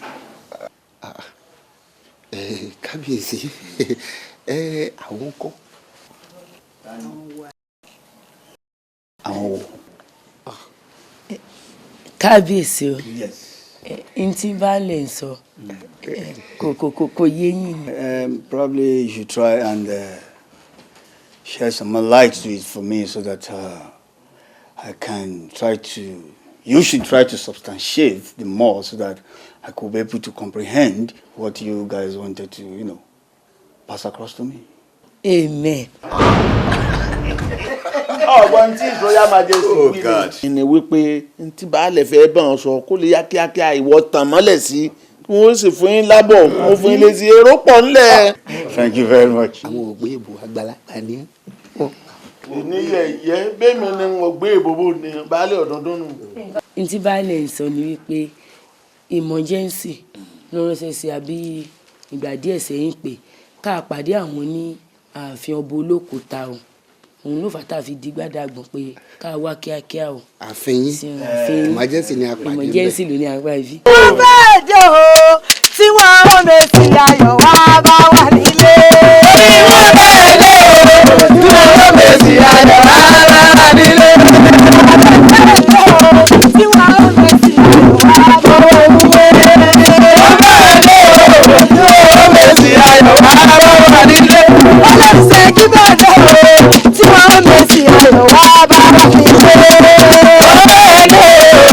Kábíyèsí àwọn kọ́. àwọn wo. kábíyèsí o n tí baálẹ̀ ń sọ kò yé yín. Probably you should try and share some more light to it for me so that I can try to. You should try to substantiate the more so that I could be able to comprehend what you guys wanted to, pass across to me. Amen. ọgbọ́n tí Royal Majesty wí ni wípé ntí baálẹ̀ fẹ́ bá wọn sọ kó lè yá kíákíá ìwọ tàn mọ́lẹ̀ sí wọ́n sì fún yín lábọ̀ wọ́n fún yín létí èrò pọ̀ ńlẹ̀. Thank you very much. àwọn ògbé ìbò àgbàlagbà ni. ìníyẹ̀yẹ́ bẹ́ẹ̀ mi ni wọ́n gbé ìbòbò ní baálẹ̀ ọ̀dọ́dún nù. ntí baálẹ̀ ń sọ ni wípé emergency ló ránṣẹ́ sí àbí ìgbà díẹ̀ sẹ́yìn pé ká pàdé àwọn ní ààfin ọba olókùúta o òun ló fà tá a fi di gbádàgbọ̀n pé ká wá kíákíá o. àfihàn emergency ni àpàdé bẹ́ẹ̀. emergency ló ní àgbà yìí. ó bẹ́ẹ̀ jẹ́ o tí wọ́n á rán mẹ́sì ayọ̀ wá bá wà nílé. ó bẹ́ẹ̀ jẹ́ o tí wọ́n á rán mẹ́sì ayọ̀ wá bá wà nílé. tí wọ́n á rán mẹ́sì ayọ̀ wá bá wà nílé. ó bẹ́ẹ̀ jẹ́ o tí wọ́n á rán mẹ́sì ayọ̀ wá bá wà nílé. ọlọ́run ṣe kí bẹ́ẹ̀ jẹ́ o tí wọ́n á mẹ́sì ayọ̀ wá bá wà nílé. ó bẹ́ẹ̀ jẹ́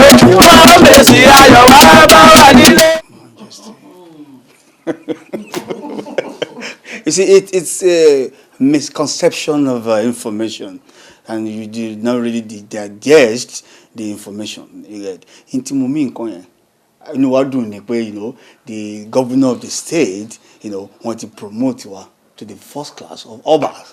o tí wọ́n á rán mẹ́sì ayọ̀ wá bá wà nílé. You see, it's a misconception of information, and you did not really digest the information. Inti mo mi nǹkan yẹn, inú wa dùn ni pé the governor of the state, want to promote wa to the first class of obas.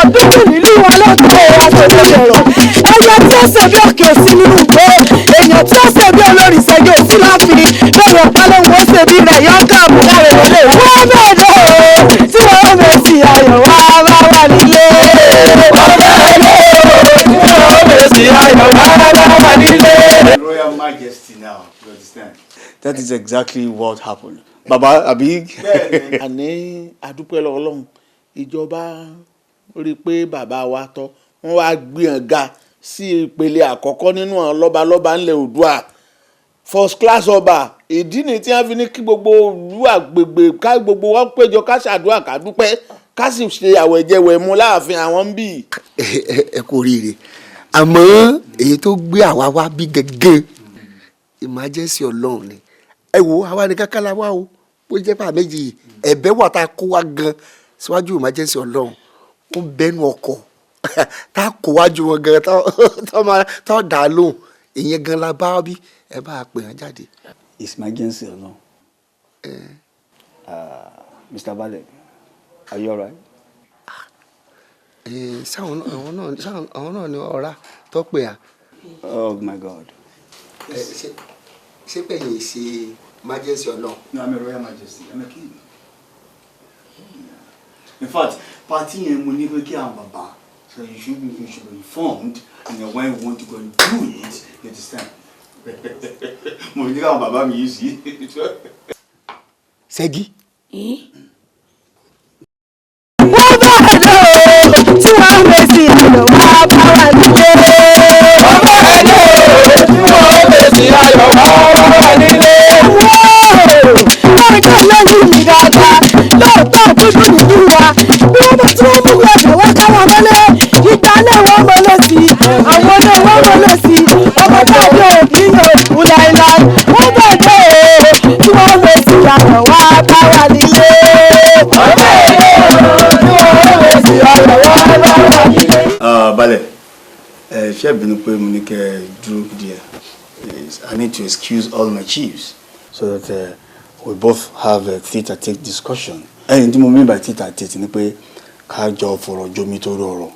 ọdún nílùú wọn lọ́tọ̀ àtòlẹ́dẹ̀rọ̀ ẹyẹ tí ó ṣe bí òkè sí nínú ìgbó èèyàn tí ó ṣe bí olórí ìṣẹ́jú òsì láàfin lórí ọ̀pálọ́wọ́ ṣe bí rẹ̀ yọ káàmù láre wọlé wọ́n bẹ́ẹ̀ dẹ́ o tí wọ́n bẹ̀ sí ayọ̀ wá bá wà nílé. wọ́n bẹ́ẹ̀ dẹ́ o tí wọ́n bẹ̀ sí ayọ̀ wá bá wà nílé. Royal Majesty now, you understand? That is exactly what happened. Baba Abi. àní adúpẹ́ lọ́wọ́ Ọlọ́run ìjọba rí i pé bàbá wa tọ́ wọ́n wá gbìyàn ga sí ìpele àkọ́kọ́ nínú àwọn lọ́balọ́ba ńlẹ̀ Oòduà first class ọba ìdí ni tí wọ́n fi ní kí gbogbo ìlú àgbègbè ká gbogbo wọn péjọ ká ṣàdúrà ká dúpẹ́ ká sì ṣe àwẹ̀jẹwẹ̀mu láàfin àwọn ń bì. ẹ kú oríire àmọ́ èyí tó gbé àwa wá bí gẹ́gẹ́ emergency Ọlọ́run ni ẹ wo àwa ni kákàlà wa o bó jẹ́ pà méjì ẹ̀bẹ̀ wà tá a kó wa gan síwájú emergency Ọlọ́run ó bẹnu ọkọ̀ tá a kó wájú wọn gan tó dà á lóhùn ìyẹn gan la bá bí ẹ bá a pè hàn jáde. It's emergency Ọlọ́run. Mr. Bale, are you alright? sáwọn náà ni ọ̀rá tó pè á. Oh my God. ṣé pẹ̀yìn ṣe májèsì ọlọ́run. No, I'm a royal majesty. I'm a king. In fact, party yẹn mo ní pé kí àwọn bàbá, so you should be informed, and then when you want to go and do it, you understand. Mo ní káwọn bàbá mi yìí sí. Ṣẹ́gi. wọ́n bá ẹ̀dọ́ tí wọ́n ń gbèsè ayọ̀ wá bá wà nílé. wọ́n bá ẹ̀dọ́ tí wọ́n ń gbèsè ayọ̀ wá bá wà nílé. lọ́jọ́ lẹ́yìn mi dáadáa lóòótọ́ dúdú nìyí wa bí wọ́n bá tí wọ́n mú ẹ̀jẹ̀ wá káwọn mọ́lẹ̀ ìgbàlẹ̀ wọn mọ́lẹ̀ sí àwọn náà wọ́n mọ́lẹ̀ sí ọmọ tàbí òbí yóò kú láéláé. wọ́n bá ẹ̀dọ́ tí wọ́n ń gbèsè ayọ̀ wá bá wà nílé. Balẹ̀, ṣé ìbínú pé mo ní kẹ́ dúró díẹ̀. I need to excuse all my chiefs so that we both have a tete-a-tete discussion. Ẹyin tí mo mean by tete-a-tete ni pé ká jọ fọ̀rọ̀ jomi tó rọrọ̀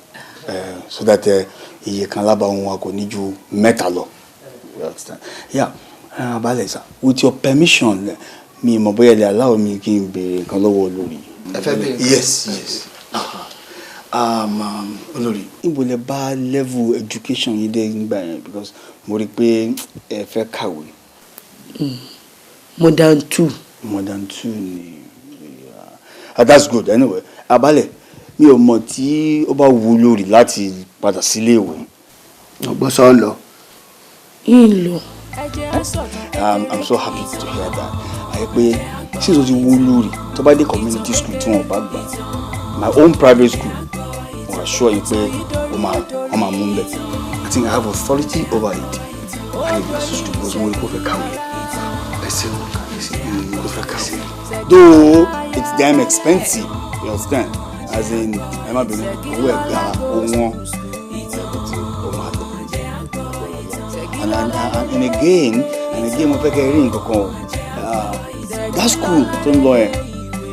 so that iye kan lábàáwọn wa kò ní ju mẹ́ta lọ. Yeah, Balẹ̀ sir, with your permission, mi mọ̀ bóyá lè allow mi kí n béèrè nǹkan lọ́wọ́ olórí. Ẹ fẹ́ béèrè. Yes. Olórí, níbo lẹ bá level education yìí dé nígbà yẹn because mo rí i pé ẹ fẹ́ kàwé. Modern 2. Modern 2 ni. That's good anyway. Balẹ̀, mi ò mọ̀ tí ó bá wù lórí láti padà sílé ìwé. Ọgbọ́n sọ lọ. Ìlò. I'm so happy to hear that. Àyè pé since o ti wù lórí tó bá dé community school tí wọn ò bá gbà my own private school I assure you pé wọ́n máa mú bẹ́ẹ̀. I think I have authority over it. I need my sister to go somewhere to fẹ́ kàwé. Ẹsẹ̀ kò fẹ́ kàwé. Though it's damn expensive, you understand? As in, ẹ má bínú owó ẹ̀gbára owó and again mo fẹ́ kẹ́ rí nǹkan kan that school tó ń lọ ẹ̀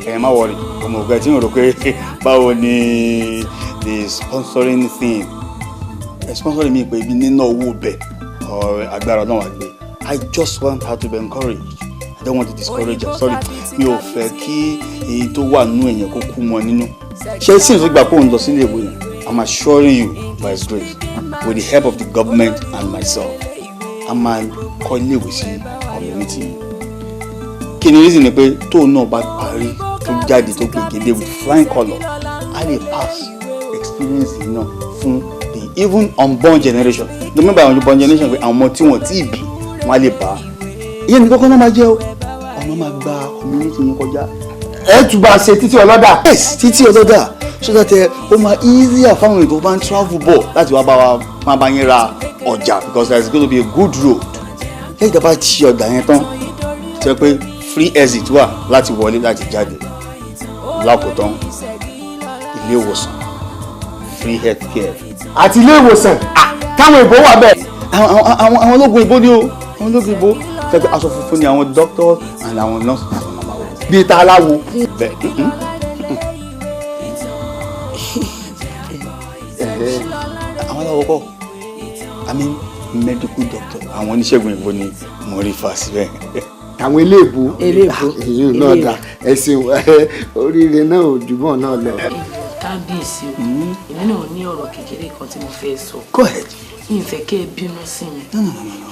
ẹ̀ má wọrí ọmọ ògbẹ́ tí mo rò pé báwo ni the sponsoring thing sponsoring mi pé ibi nínú owó bẹ̀ or agbára náà wà gbé I just want her to be encouraged I don't want to discourage her sorry mi ò fẹ́ kí èyí tó wà nínú èèyàn kó kú mọ́ nínú ṣé sí ìfúngbà kó ń lọ sílé ìwé yẹn I'm assuring you by His grace with the help of the government and myself a máa kọ́ ilé ìwé sí community yìí kí ni reason ni pé tóun náà bá parí tó jáde tó gbègede with flying colour a lè pass experience yìí náà fún the even unborn generation remember àwọn unborn generation pé àwọn ọmọ tí wọ́n ti bí wọ́n á lè bá ìyẹn ní kọ́kọ́ náà máa jẹ́ o ọmọ máa gba community yìí kọjá. ẹ tún bá ṣe títí ọlọ́dà. yes títí ọlọ́dà so that ó máa easier fáwọn èèyàn tó bá ń travel bọ̀ láti wá bá yín ra ọjà because there is going to be a good road lẹ́yìn tí a bá ti ọ̀dà yẹn tán ṣe pé free exit wà láti wọlé láti jáde lákòótán ilé ìwòsàn free health care. àti ilé ìwòsàn táwọn ìbò wà bẹ́ẹ̀. àwọn ológun ìbò ni o àwọn ológun ìbò fẹ́ pé aṣọ funfun ni àwọn doctors and àwọn nurses àwọn màmá wọ. bíi ta aláwo. bẹ́ẹ̀ àwọn aláwọ̀ kọ́ I mean medical doctor àwọn oníṣègùn ìbò ni mo rí fa síbẹ̀. àwọn eléèbó èyí náà dà ẹ̀sìn oríire náà ò dùbọ̀ náà lọ. kábíyèsí o èmi náà ní ọ̀rọ̀ kékeré kan tí mo fẹ́ sọ. Go ahead. ìfẹ́ kẹ́ ẹ bínú sí mi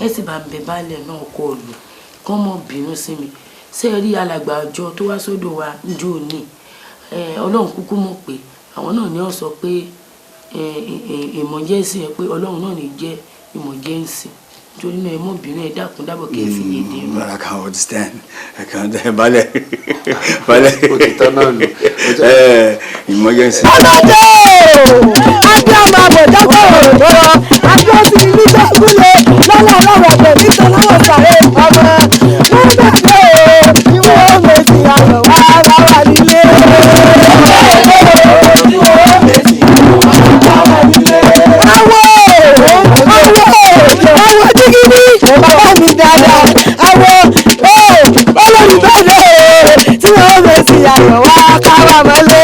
ẹ sì bá ń bẹ baálẹ̀ náà kọ́ ọ lù kọ́ mọ́ bínú sí mi ṣé ẹ rí alàgbà ọjọ́ tó wá sódò wa níjó ní ọlọ́run kúkú mọ̀ pé àwọn náà ní ó sọ pé emergency ẹ pé ọlọ́run náà ní jẹ́ emergency torí náà ẹ mọ̀ bínú ẹ dákun dábọ̀ kí ẹ fi yé dé. I can understand balẹ̀ òtítọ́ náà nù. emergency. ọlọ́dẹ adé ọmọ àbọ̀dọ́gbọ̀ òròdọ́rọ̀ adé ọtí ní gbẹ́kúlẹ̀ lọ́wọ́ ọlọ́wọ́ ọ̀gbẹ̀ nítorí lọ́wọ́ sàré ọmọ wọn bẹ̀rẹ̀ ìwé òmèsì àlọ́ wá bá wà nílé. Àwọn jígìní bàbá mi dáadáa àwọn olólùfẹ́ tí wọ́n fẹ́ sí ayọ̀ wá káwà mọ́lé.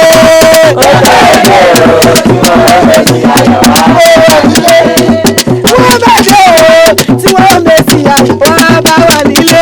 Wọ́n bẹ̀rẹ̀ tí wọ́n fẹ́ sí ayọ̀ wá bá wà nílé.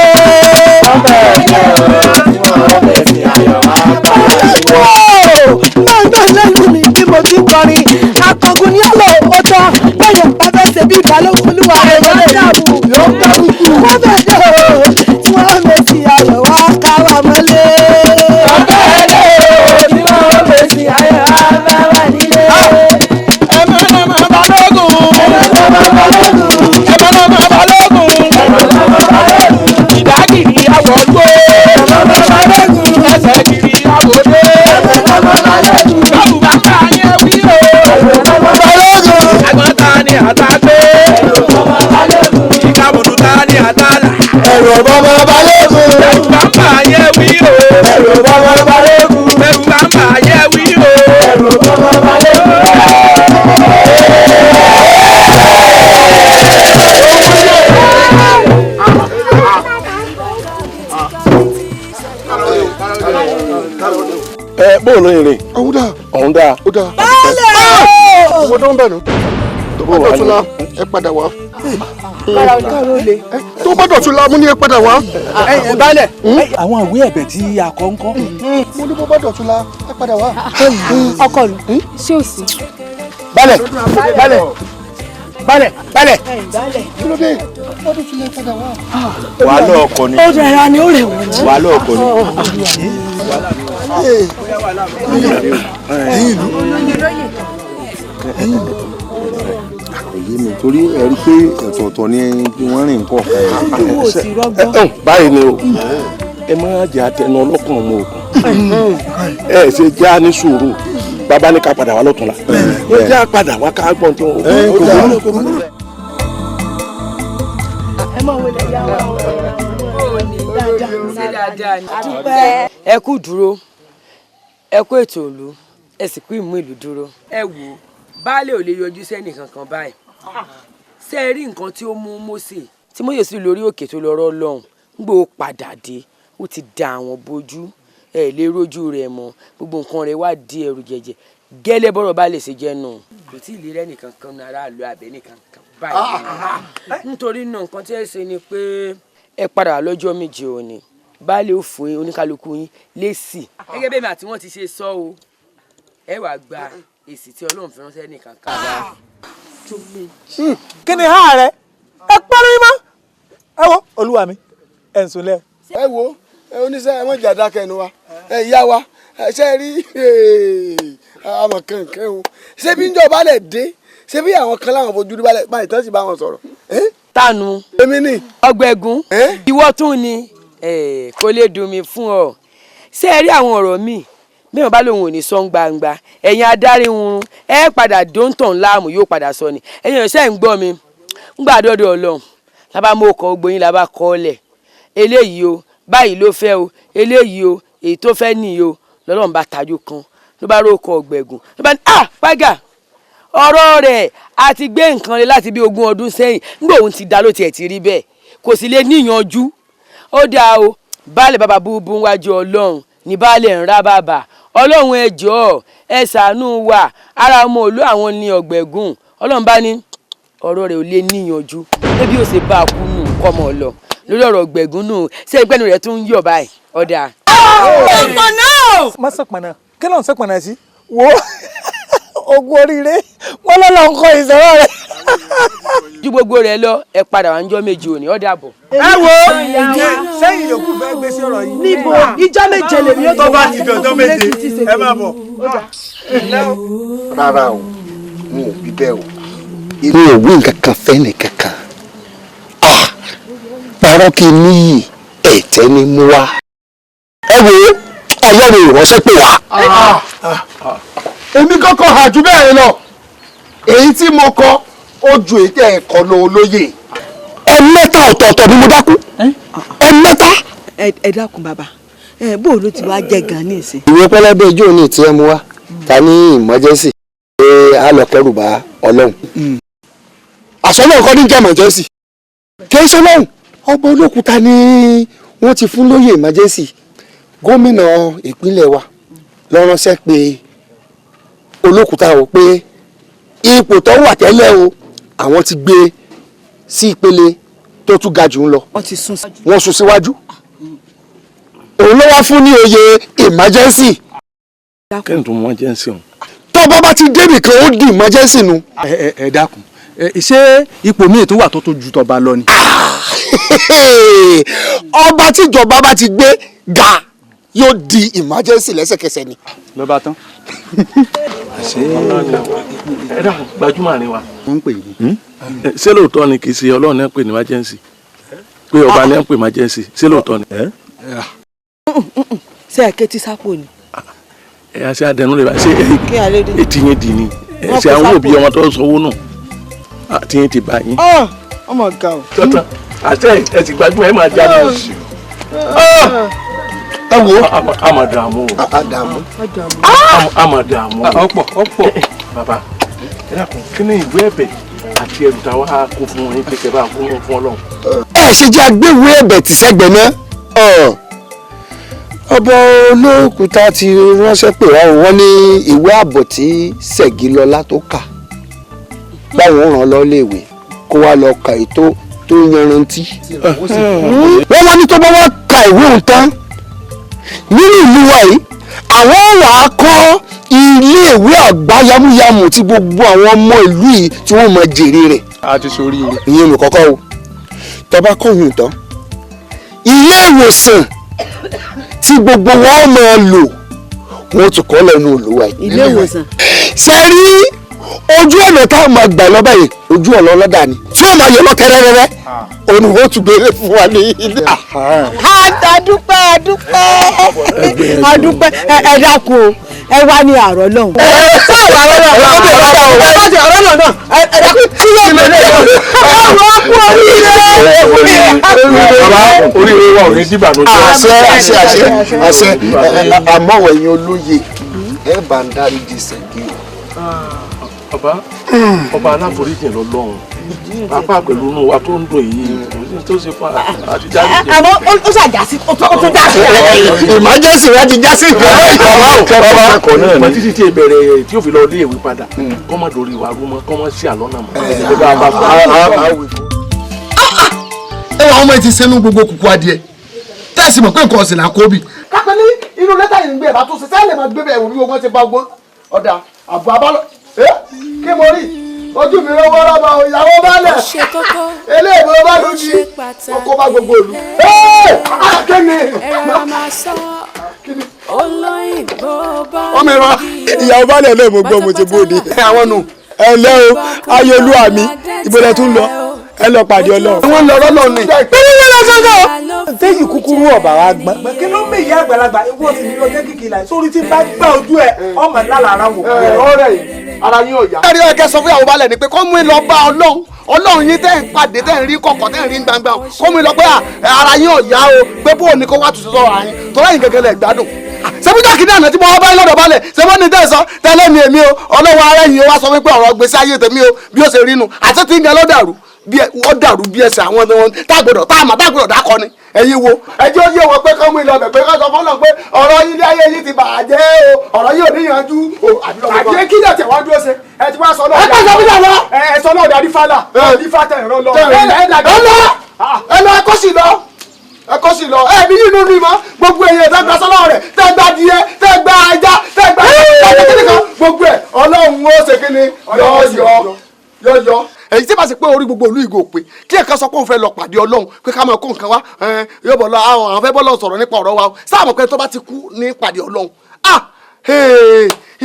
ẹ̀rù bàbá balẹ̀kùn ẹ̀rù bàbá yẹ wí o ẹ̀rù bàbá balẹ̀kùn. bóòlù ìrìn. ọ̀hún dà. ọ̀hún dà. ó dà. owó tó ń bẹ̀ nù. tó bá dọ̀tún la ẹ padà wá. tó bá dọ̀tún la mú ní ẹ padà wá. Baálẹ̀ àwọn ìwé ẹ̀bẹ̀ tí a kọ ń kọ́. mo ní bó bá dọ̀tún la ẹ padà wá. ọkọ lu ṣé o sí. Baálẹ̀ Baálẹ̀ Baálẹ̀ Baálẹ̀. kí ló dé bó dọ̀tún la ẹ padà wá. wàhálà ọkọ ni. ó rẹ̀ ra ni ó rẹ̀ wọ́n. wàhálà ọkọ ni. èyí mi torí ẹ rí pé ọ̀tọ̀ọ̀tọ̀ ni bí wọ́n rìn kọ́. báyìí ni o ẹ máa jẹ àtẹnu ọlọ́kàn ọmọ ògùn ẹ ṣe já ní sùúrù bàbá ní ká padà wá lọ́tùnla ẹ já padà wá ká gbọ́n tí wọ́n. ẹ mọ̀ wọlé yá wa ẹ kú dúró ẹ kú ètò ìlú ẹ sì kú ìmú ìlú dúró. ẹ wò baálé ò lè yọjú sẹ́nì kankan báyìí ṣé ẹ rí nǹkan tí ó mú Mósè tí Mósè sì lórí òkè tó lọ́rọ́ lọ́hùn nígbà ó padà dé ó ti da àwọn bójú ẹ lè rójú rẹ̀ mọ́ gbogbo nǹkan rẹ̀ wá di ẹrù jẹjẹ gẹ́lẹ́ bọ́rọ̀ bá lè ṣe jẹ́ nù kò tí ì lè rẹ́ nìkan kan ní aráàlú àbẹ́ nìkan kan báyìí nítorí náà nǹkan tí ẹ ṣe ni pé ẹ padà wá lọ́jọ́ méje òní baálé ò fún oníkálukú yín lésì gẹ́gẹ́ bẹ́ẹ̀ mi àti wọ́n ti ṣe sọ o ẹ wàá gba èsì tí Ọlọ́run fi ránṣẹ́ nìkan kan wá. kí ni ha rẹ ẹ pẹ́rẹ́ mọ́ ẹ wo olúwa mi ẹ̀ ń sunlẹ̀. ẹ wo oníṣẹ́ ẹ mọ̀ jà dákẹ́ nu wa ẹ ìyá wa ṣe rí àmọ̀ kankan o ṣé bí njọ́ balẹ̀ dé ṣé bí àwọn kan láwọn fojú rí balẹ̀ báyìí tán sì bá wọn sọ̀rọ̀. tánu èmi ni. ọgbẹ́gun ìwọ tún ni kò lè dùn mí fún ọ ṣé ẹ rí àwọn ọ̀rọ̀ míì bí wọn bá lòun ò ní sọ gbangba ẹ̀yin adarí wọn ẹ padà dóńtàn láàmú yóò padà sọ ni ẹ̀yin ọ̀sẹ̀ ń gbọ́ mi ń gbà dọ́dọ̀ Ọlọ́run lábá mú ọkọ̀ gbóyin lábá kọ́ ọ lẹ̀ eléyìí o báyìí ló fẹ́ o eléyìí o èyí tó fẹ́ nìyí o lọ́lọ́run bá tajú kan ló bá rókọ ọ̀gbẹ̀gùn ló bá ní pàgà ọ̀rọ̀ rẹ̀ àti gbé nǹkan rẹ̀ láti bí 20 ọdún sẹ́yìn nígbà òun ti dá ló tiẹ̀ ti rí bẹ́ẹ̀ kò sì lè níyanjú ó dáa o baálé bàbá búburú wájú Ọlọ́run ní baálé ń rá bàbà Ọlọ́run ẹ jọ̀ọ́ ẹ ṣàánú wa ara ọmọ òlú àwọn ní ọ̀gbẹ̀gùn Ọlọ́run bá ní ọ̀rọ̀ rẹ̀ ò lè níyanjú débi ó ṣe bá a kú nù kọ́mọ lọ lórí ọ̀rọ̀ ọ̀gbẹ̀gùn nù ṣé ìpẹ́nu rẹ̀ tún ń yọ̀ báyìí ọ̀dà. ọ̀pọ̀nà. má sọ̀pọ̀nà kí ló ń sọ̀pọ̀nà sí wo ogun oríire wọn lọ́la ń kọ ìṣòro rẹ̀. ju gbogbo rẹ̀ lọ ẹ padà wá ń jọ́ méje òní ọ̀dà bọ̀. ẹ wo sẹ́yìn yòókù fẹ́ gbé sí ọ̀rọ̀ yìí. níbo ìjọ méje lèmi ó tó bá ti dọ̀jọ́ méje ẹ má bọ̀. rárá o n ò bí bẹ́ẹ̀ o èmi ò wí nǹkan kan fẹ́ nìkan kan parọ́ kí n níyì ẹ̀tẹ́ ni mú wá. ẹ wo Ọlọ́run ìránṣẹ́ pè wá. èmi kọ́kọ́ hà jù bẹ́ẹ̀ lọ èyí tí mo kọ ó ju èyí tẹ́ ẹ kọ lọ olóyè. ẹ̀mẹ́ta ọ̀tọ̀ọ̀tọ̀ ni mo dákú ẹ̀mẹ́ta. ẹ dákun bàbá bó ló ti wá jẹ gan ní ìsìn. ìwé pẹlẹbẹ ijó ní ìtí ẹ mú wá ta ní emergency pé a lọ kẹrù bá Ọlọ́run. àṣọ náà kọ́ ní jẹ́ emergency kì í ṣe lọ́hùn ọba Olókùta ni wọ́n ti fún lóyè emergency gómìnà ìpínlẹ̀ wa ló ránṣẹ́ pé Olókùta o pé ipò tó wà tẹ́lẹ̀ o àwọn ti gbé sí ìpele tó tún ga jù ń lọ wọ́n sún síwájú òun ló wá fún ní oyè emergency. kẹ́hìn tó mọ emergency ọ̀hún. tó bá ti débì kan ó di emergency nu. ẹ dákun ṣé ipò míì tó wà tó tó ju tọba lọ ni. ọba tíjọba bá ti gbé ga yóò di emergency lẹ́sẹ̀kẹsẹ̀ ni. ló bá tán. ẹ dákun gbajúmọ̀ ni wa. wọ́n ń pè yín. ṣé lóòótọ́ ni kì í ṣe Ọlọ́run náà pè ní emergency pé ọba náà pè emergency ṣé lóòótọ́ ni. ṣé ẹ kẹ́tí sápò ni. ẹ ṣe àdẹnu rẹ bá ṣe etí yẹn dì ní ẹ ṣe àwọn òbí ọmọ tó sanwó náà àti yẹn ti bá yín. ọmọ ga o. tọ́tàn àṣẹ ẹ ti gbajúmọ̀ ẹ máa jáde. ẹ wo. Amadamu. Adamu. Amadamu. Ọ̀pọ̀. Bàbá ẹ dákun kí ni ìwé ẹ̀bẹ̀ àti ẹrù táwa kó fún yín pé kẹ́ bá kó fún Ọlọ́run. Ẹ ṣe jẹ́ agbéwé ẹ̀bẹ̀ tí sẹ́gbẹ̀ẹ́ náà. Ọba Olókùúta ti ránṣẹ́ pè wá wọ́n ní ìwé àbọ̀ tí Ṣẹ̀gilọlá tó kà báwọn ràn lọ léèwé kó wá lọ ka ètò tó yanrantí. Wọ́n wá ní tó bá wá ka ìwé òun tán nínú ìlú wa yìí àwọn wà á kọ́ iléèwé àgbà yamuyamu tí gbogbo àwọn ọmọ ìlú yìí tí wọ́n mọ jèrè rẹ̀. A ti sori rẹ̀. Ìyẹn mi kọ́kọ́ o tó bá kọ́ yìí tán ilé ìwòsàn tí gbogbo wọn máa lò wọn tún kọ́ lẹ́nu olùwà yìí. Ilé ìwòsàn. Ṣé rí ojú ọ̀nà táwọn máa gbà lọ́bàá yìí ojú ọ̀nà ọlọ́dà ni tí wọ́n máa yọ lọ tẹ́rẹ́rẹ́rẹ́ òun ni wọ́n tún béèrè fún wa ní ilé. Adúpẹ́ ẹ dákun o ẹ wá ní àárọ̀ lọ́hùn. Oríire wa ò ní dìbànú. Àṣẹ àmọ́ ẹ̀yin olóye ẹ bá ń dáríjì Ṣẹ̀gí o. Ọba aláforíjì lọ́lọ́run pápá pẹ̀lú inú wa tó ń dùn yìí tó ṣe fún àtijáde. Àmọ́ ó ṣàjásí ó tún jásí. Emergency wa ti jásí ìgbà ọmọ títí tí ìbẹ̀rẹ̀ tí ó fi lọ ilé ìwé padà kọ́ mọ́ dorí wa rú mọ́ kọ́ mọ́ sí àlọ́ náà mọ́. Ẹ wà ọmọ ẹ ti sẹ́nu gbogbo kùkù adìẹ tẹ́sí mọ̀ pé nǹkan ọ̀sìn là kó bì. kápẹ́ ní inú lẹ́tà yìí ń gbé ẹ̀bá tó ṣe sẹ́lẹ̀ máa gbé bẹ́ẹ̀ wò bí wọ́n ti bá gbó ọ̀dà àbọ̀ abálọ̀ kí mo rí ojú mi lọ́wọ́ rọ́bà ìyàwó balẹ̀ eléèbó bá lù jí ọkọ̀ bá gbogbo òlu. Kíni ọmọ ìwà ìyàwó balẹ̀ náà mo gbọ́ mo ti bóde. Àwọn nù ẹ lẹ́ o ayélujára mi ìbọ̀lẹ̀ tún lọ ẹ lọ pàdé Ọlọ́run. Wọ́n lọ rọ́lọ́ ni. Téyì kúkúrú ọ̀bà wa gbọ́n. Kí ló ń bẹ ìyá àgbàlagbà ewu ọ̀sìn ní ọjọ́ kìkì láì sórí tí bá gbá ojú ẹ̀ ọmọ lára ara wò. Ọ̀rẹ́ yìí ara yín ò yá. Ẹ̀rí ọ̀kẹ́ sọ fún ìyàwó balẹ̀ ni pé kó mú in lọ bá Ọlọ́run Ọlọ́run yín tẹ́ ń pàdé tẹ́ ń rí kọ̀kọ̀ tẹ́ ń rí gbangba kó mú in lọ pé ara yín ò yá o pé bóò ní kó wá tùtù sọ̀rọ̀ àyín tó lẹ́yìn gẹ́gẹ́ lẹ̀ gbádùn. Sẹ́bújà kìíní àná tí mo wá báyìí lọ́dọ̀ balẹ̀ sẹ́bọ́n ní tẹ́ sọ tẹ́lẹ̀ mi èmi o Ọlọ́run ara yìí wá sọ wípé ọ̀rọ̀ gbèsè ayé tèmi o bí ó ṣe rí nu àti tí ń gẹ lọ́dàrú ó dàrú bí ẹsẹ̀ àwọn tágbọ̀dọ̀ táàmà tágbọ̀dọ̀ dákọ ni ẹ̀yin wo ẹjọ́ yé wọn pé kọ́mú ilé ọbẹ̀ pé kọ́ sọ fọ́nà pé ọ̀rọ̀ yín ilé ayé yín ti bàjẹ́ o ọ̀rọ̀ yín ò ní yanjú o àbí kí lè tẹ̀ wá dúró ṣe ẹ ti wá sọ náà ẹ sọ náà darí fálà ní fàtẹ̀ ẹ̀rọ lọ ẹ lọ ẹ kó sì lọ ẹ kó sì lọ ẹ bí nínú mi mọ gbogbo èèyàn tẹ gba sọlọ rẹ tẹ gba adìyẹ tẹ gba ajá tẹ gba kíni kan gbogbo ẹ Ọlọ́run ó ṣe kíni yọ èyí tí bá ṣe pé orí gbogbo olú ìgò pé kí ẹ̀ka sọ pé òun fẹ́ lọ pàdé Ọlọ́run pé ká máa kó nǹkan wá yóò bọ̀ lọ àwọn fẹ́ bọ́ lọ sọ̀rọ̀ nípa ọ̀rọ̀ wa sáà mọ̀ pé tó bá ti kú ní pàdé Ọlọ́run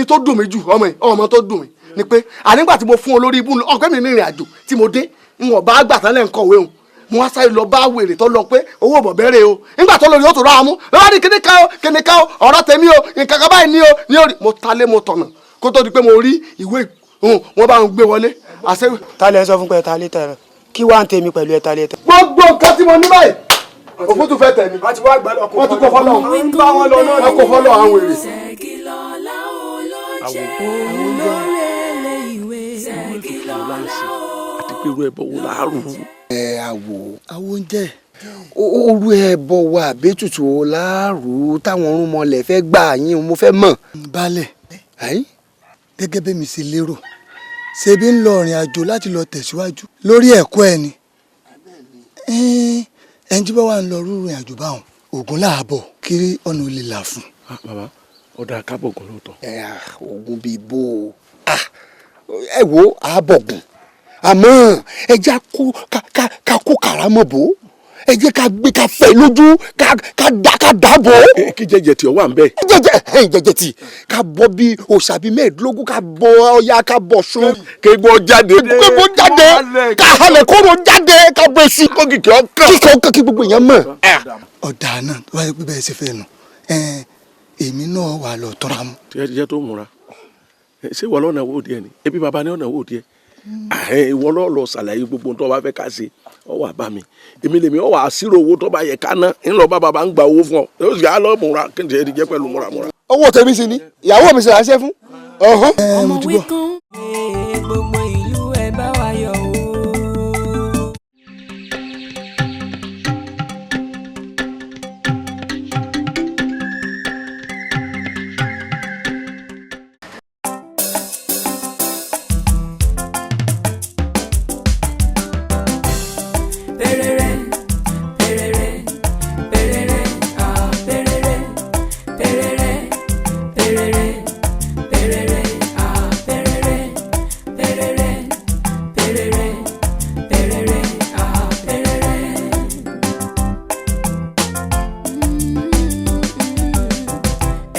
tó dùn mí jù ọmọ tó dùn mí ni pé ànígbà tí mo fún olórí ibú ọ̀gbẹ́ mi ní ìrìn àjò tí mo dé ń wọ̀ bá gbà tán lẹ́ ń kọ̀wé òun mo wá sáré lọ bá wèrè tó lọ pé owó bọ̀ bẹ́rẹ̀ o nígbà tó lórí ó tó rà á mú lọ́wọ́ ní kíní ká o ọ̀rọ̀ tèmi o nǹkan kan báyìí ní orí mo talé mo tọ̀nà kó tó di pé mo rí ìwé wọn bá ń gbé wọlé. Ta lẹ sọ fún pé ẹ̀ta lé tẹ̀rẹ̀ kí wá ń tèmi pẹ̀lú ẹ̀ta lé tẹ̀. gbogbo nǹkan tí mo ní báyìí òkú tún fẹ́ tẹ̀ mí. wọ́n ti wá gbàdọ̀ wọ́n ti kó fọ́lọ́ wọ́n bá wọn lọ náà kó fọ́lọ́ àwọn wèrè. àti pé irú ẹbọ wo láàrú. àwo ń jẹ́ orú ẹbọ wa àbẹ́tùtù láàrú táwọn orúnmọlẹ̀ fẹ́ gbà yín mo fẹ́ mọ̀. Baálẹ̀ gẹ́gẹ́ bí mi ṣe lérò ṣebí ń lọ ìrìn àjò láti lọ tẹ̀síwájú lórí ẹ̀kọ́ ẹ̀ ni ẹni tí bá wà ń lọ rúrin àjò báwọn ògùn láàbọ̀ kí ọ̀nà olè là fún. bàbá ọ̀dà kábọ̀gùn lóòótọ́. ògùn bíi bó ẹ wo àbọ̀gùn àmọ́ ẹ jẹ́ ká kó kàrámọ̀ bò ẹ jẹ́ ká gbé ká fẹ́ lójú ká dábò. kí jẹjẹ tí ọ wà ń bẹ. jẹjẹ tí ká bọ bí òòṣà bíi mẹ́ẹ̀ẹ́dógún ká bọ Ọya ká bọ Ṣun. kégbó jáde ká halẹ̀ kóró jáde ká bọ èsì kókìkì ọkàn. kíkọ ọkàn kí gbogbo èèyàn mọ̀. ọ̀dà náà wáyé pé bẹ́ẹ̀ ṣe fẹ́ nu èmi náà wà lọ tọ́ra mu. tiẹ́ tó múra ṣé wọ́n lọ́nà owó díẹ̀ ni ebi bàbá ni ọ̀nà owó díẹ̀ ìwọ lọ lọ ṣàlàyé gbogbo tó bá fẹ́ ká ṣe ọ wà bá mi èmi lèmi ọ wà á sírò owó tó bá yẹ ká ná ńlọ bá bàbá ń gba owó fún ọ yóò sì á lọ múra kí n ṣe é jẹ pẹ̀lú múramúra. owó tèmi sì ni ìyàwó mi sì ránṣẹ́ fún. ọmọ wí kan gbogbo ìlú ẹ bá wa yọ̀ o.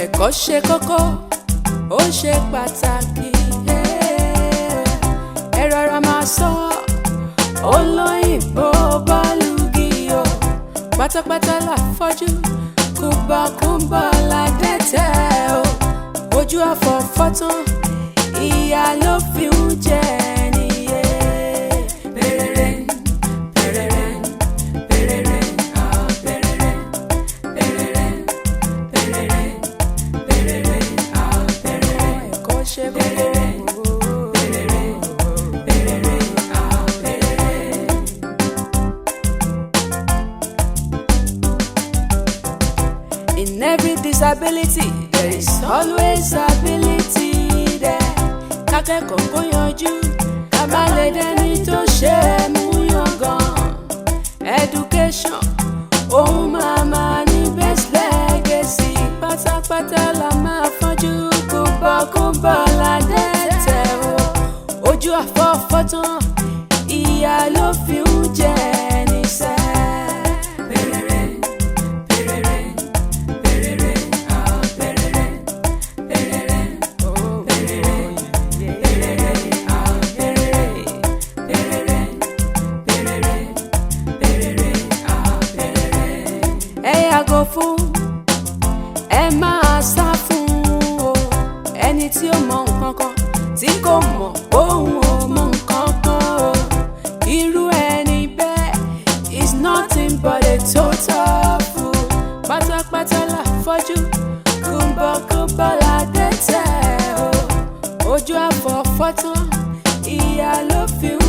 Ẹ̀kọ́ ṣe kókó ó ṣe pàtàkì ẹ rọra máa sọ olóyìnbó bọ́ọ̀lùgì o pátápátá láfọ́jú kúbọ̀kúbọ̀ ládẹ́tẹ̀ o ojú àfọ̀fọ́ tán ìyá ló fi ń jẹ nìyé. In every disability, there is always ability there. Kákẹ́kọ̀ọ́ kó yanjú, ká bá lè dẹ́ni tó ṣe é mú yangàn. Education, ohun máa ní best legacy. Pátápátá la máa fọ́jú, kúbọ̀kúbọ̀ ládẹ́tẹ̀ o. Ojú àfọ́fọ́ tán, ìyá ló fi ń jẹ níṣẹ́. Yàgò fún ẹ máa sá fún o ẹni tí ó mọ nǹkan kan tí kò mọ̀ òun ò mọ nǹkan kan o irú ẹni bẹ́ẹ̀ is nothing but a total fool pátápátá láfọ́jú kúbọ̀kúbọ̀ ládẹ́tẹ̀ o ojú àfọ̀fọ́ tán ìyá ló fi ń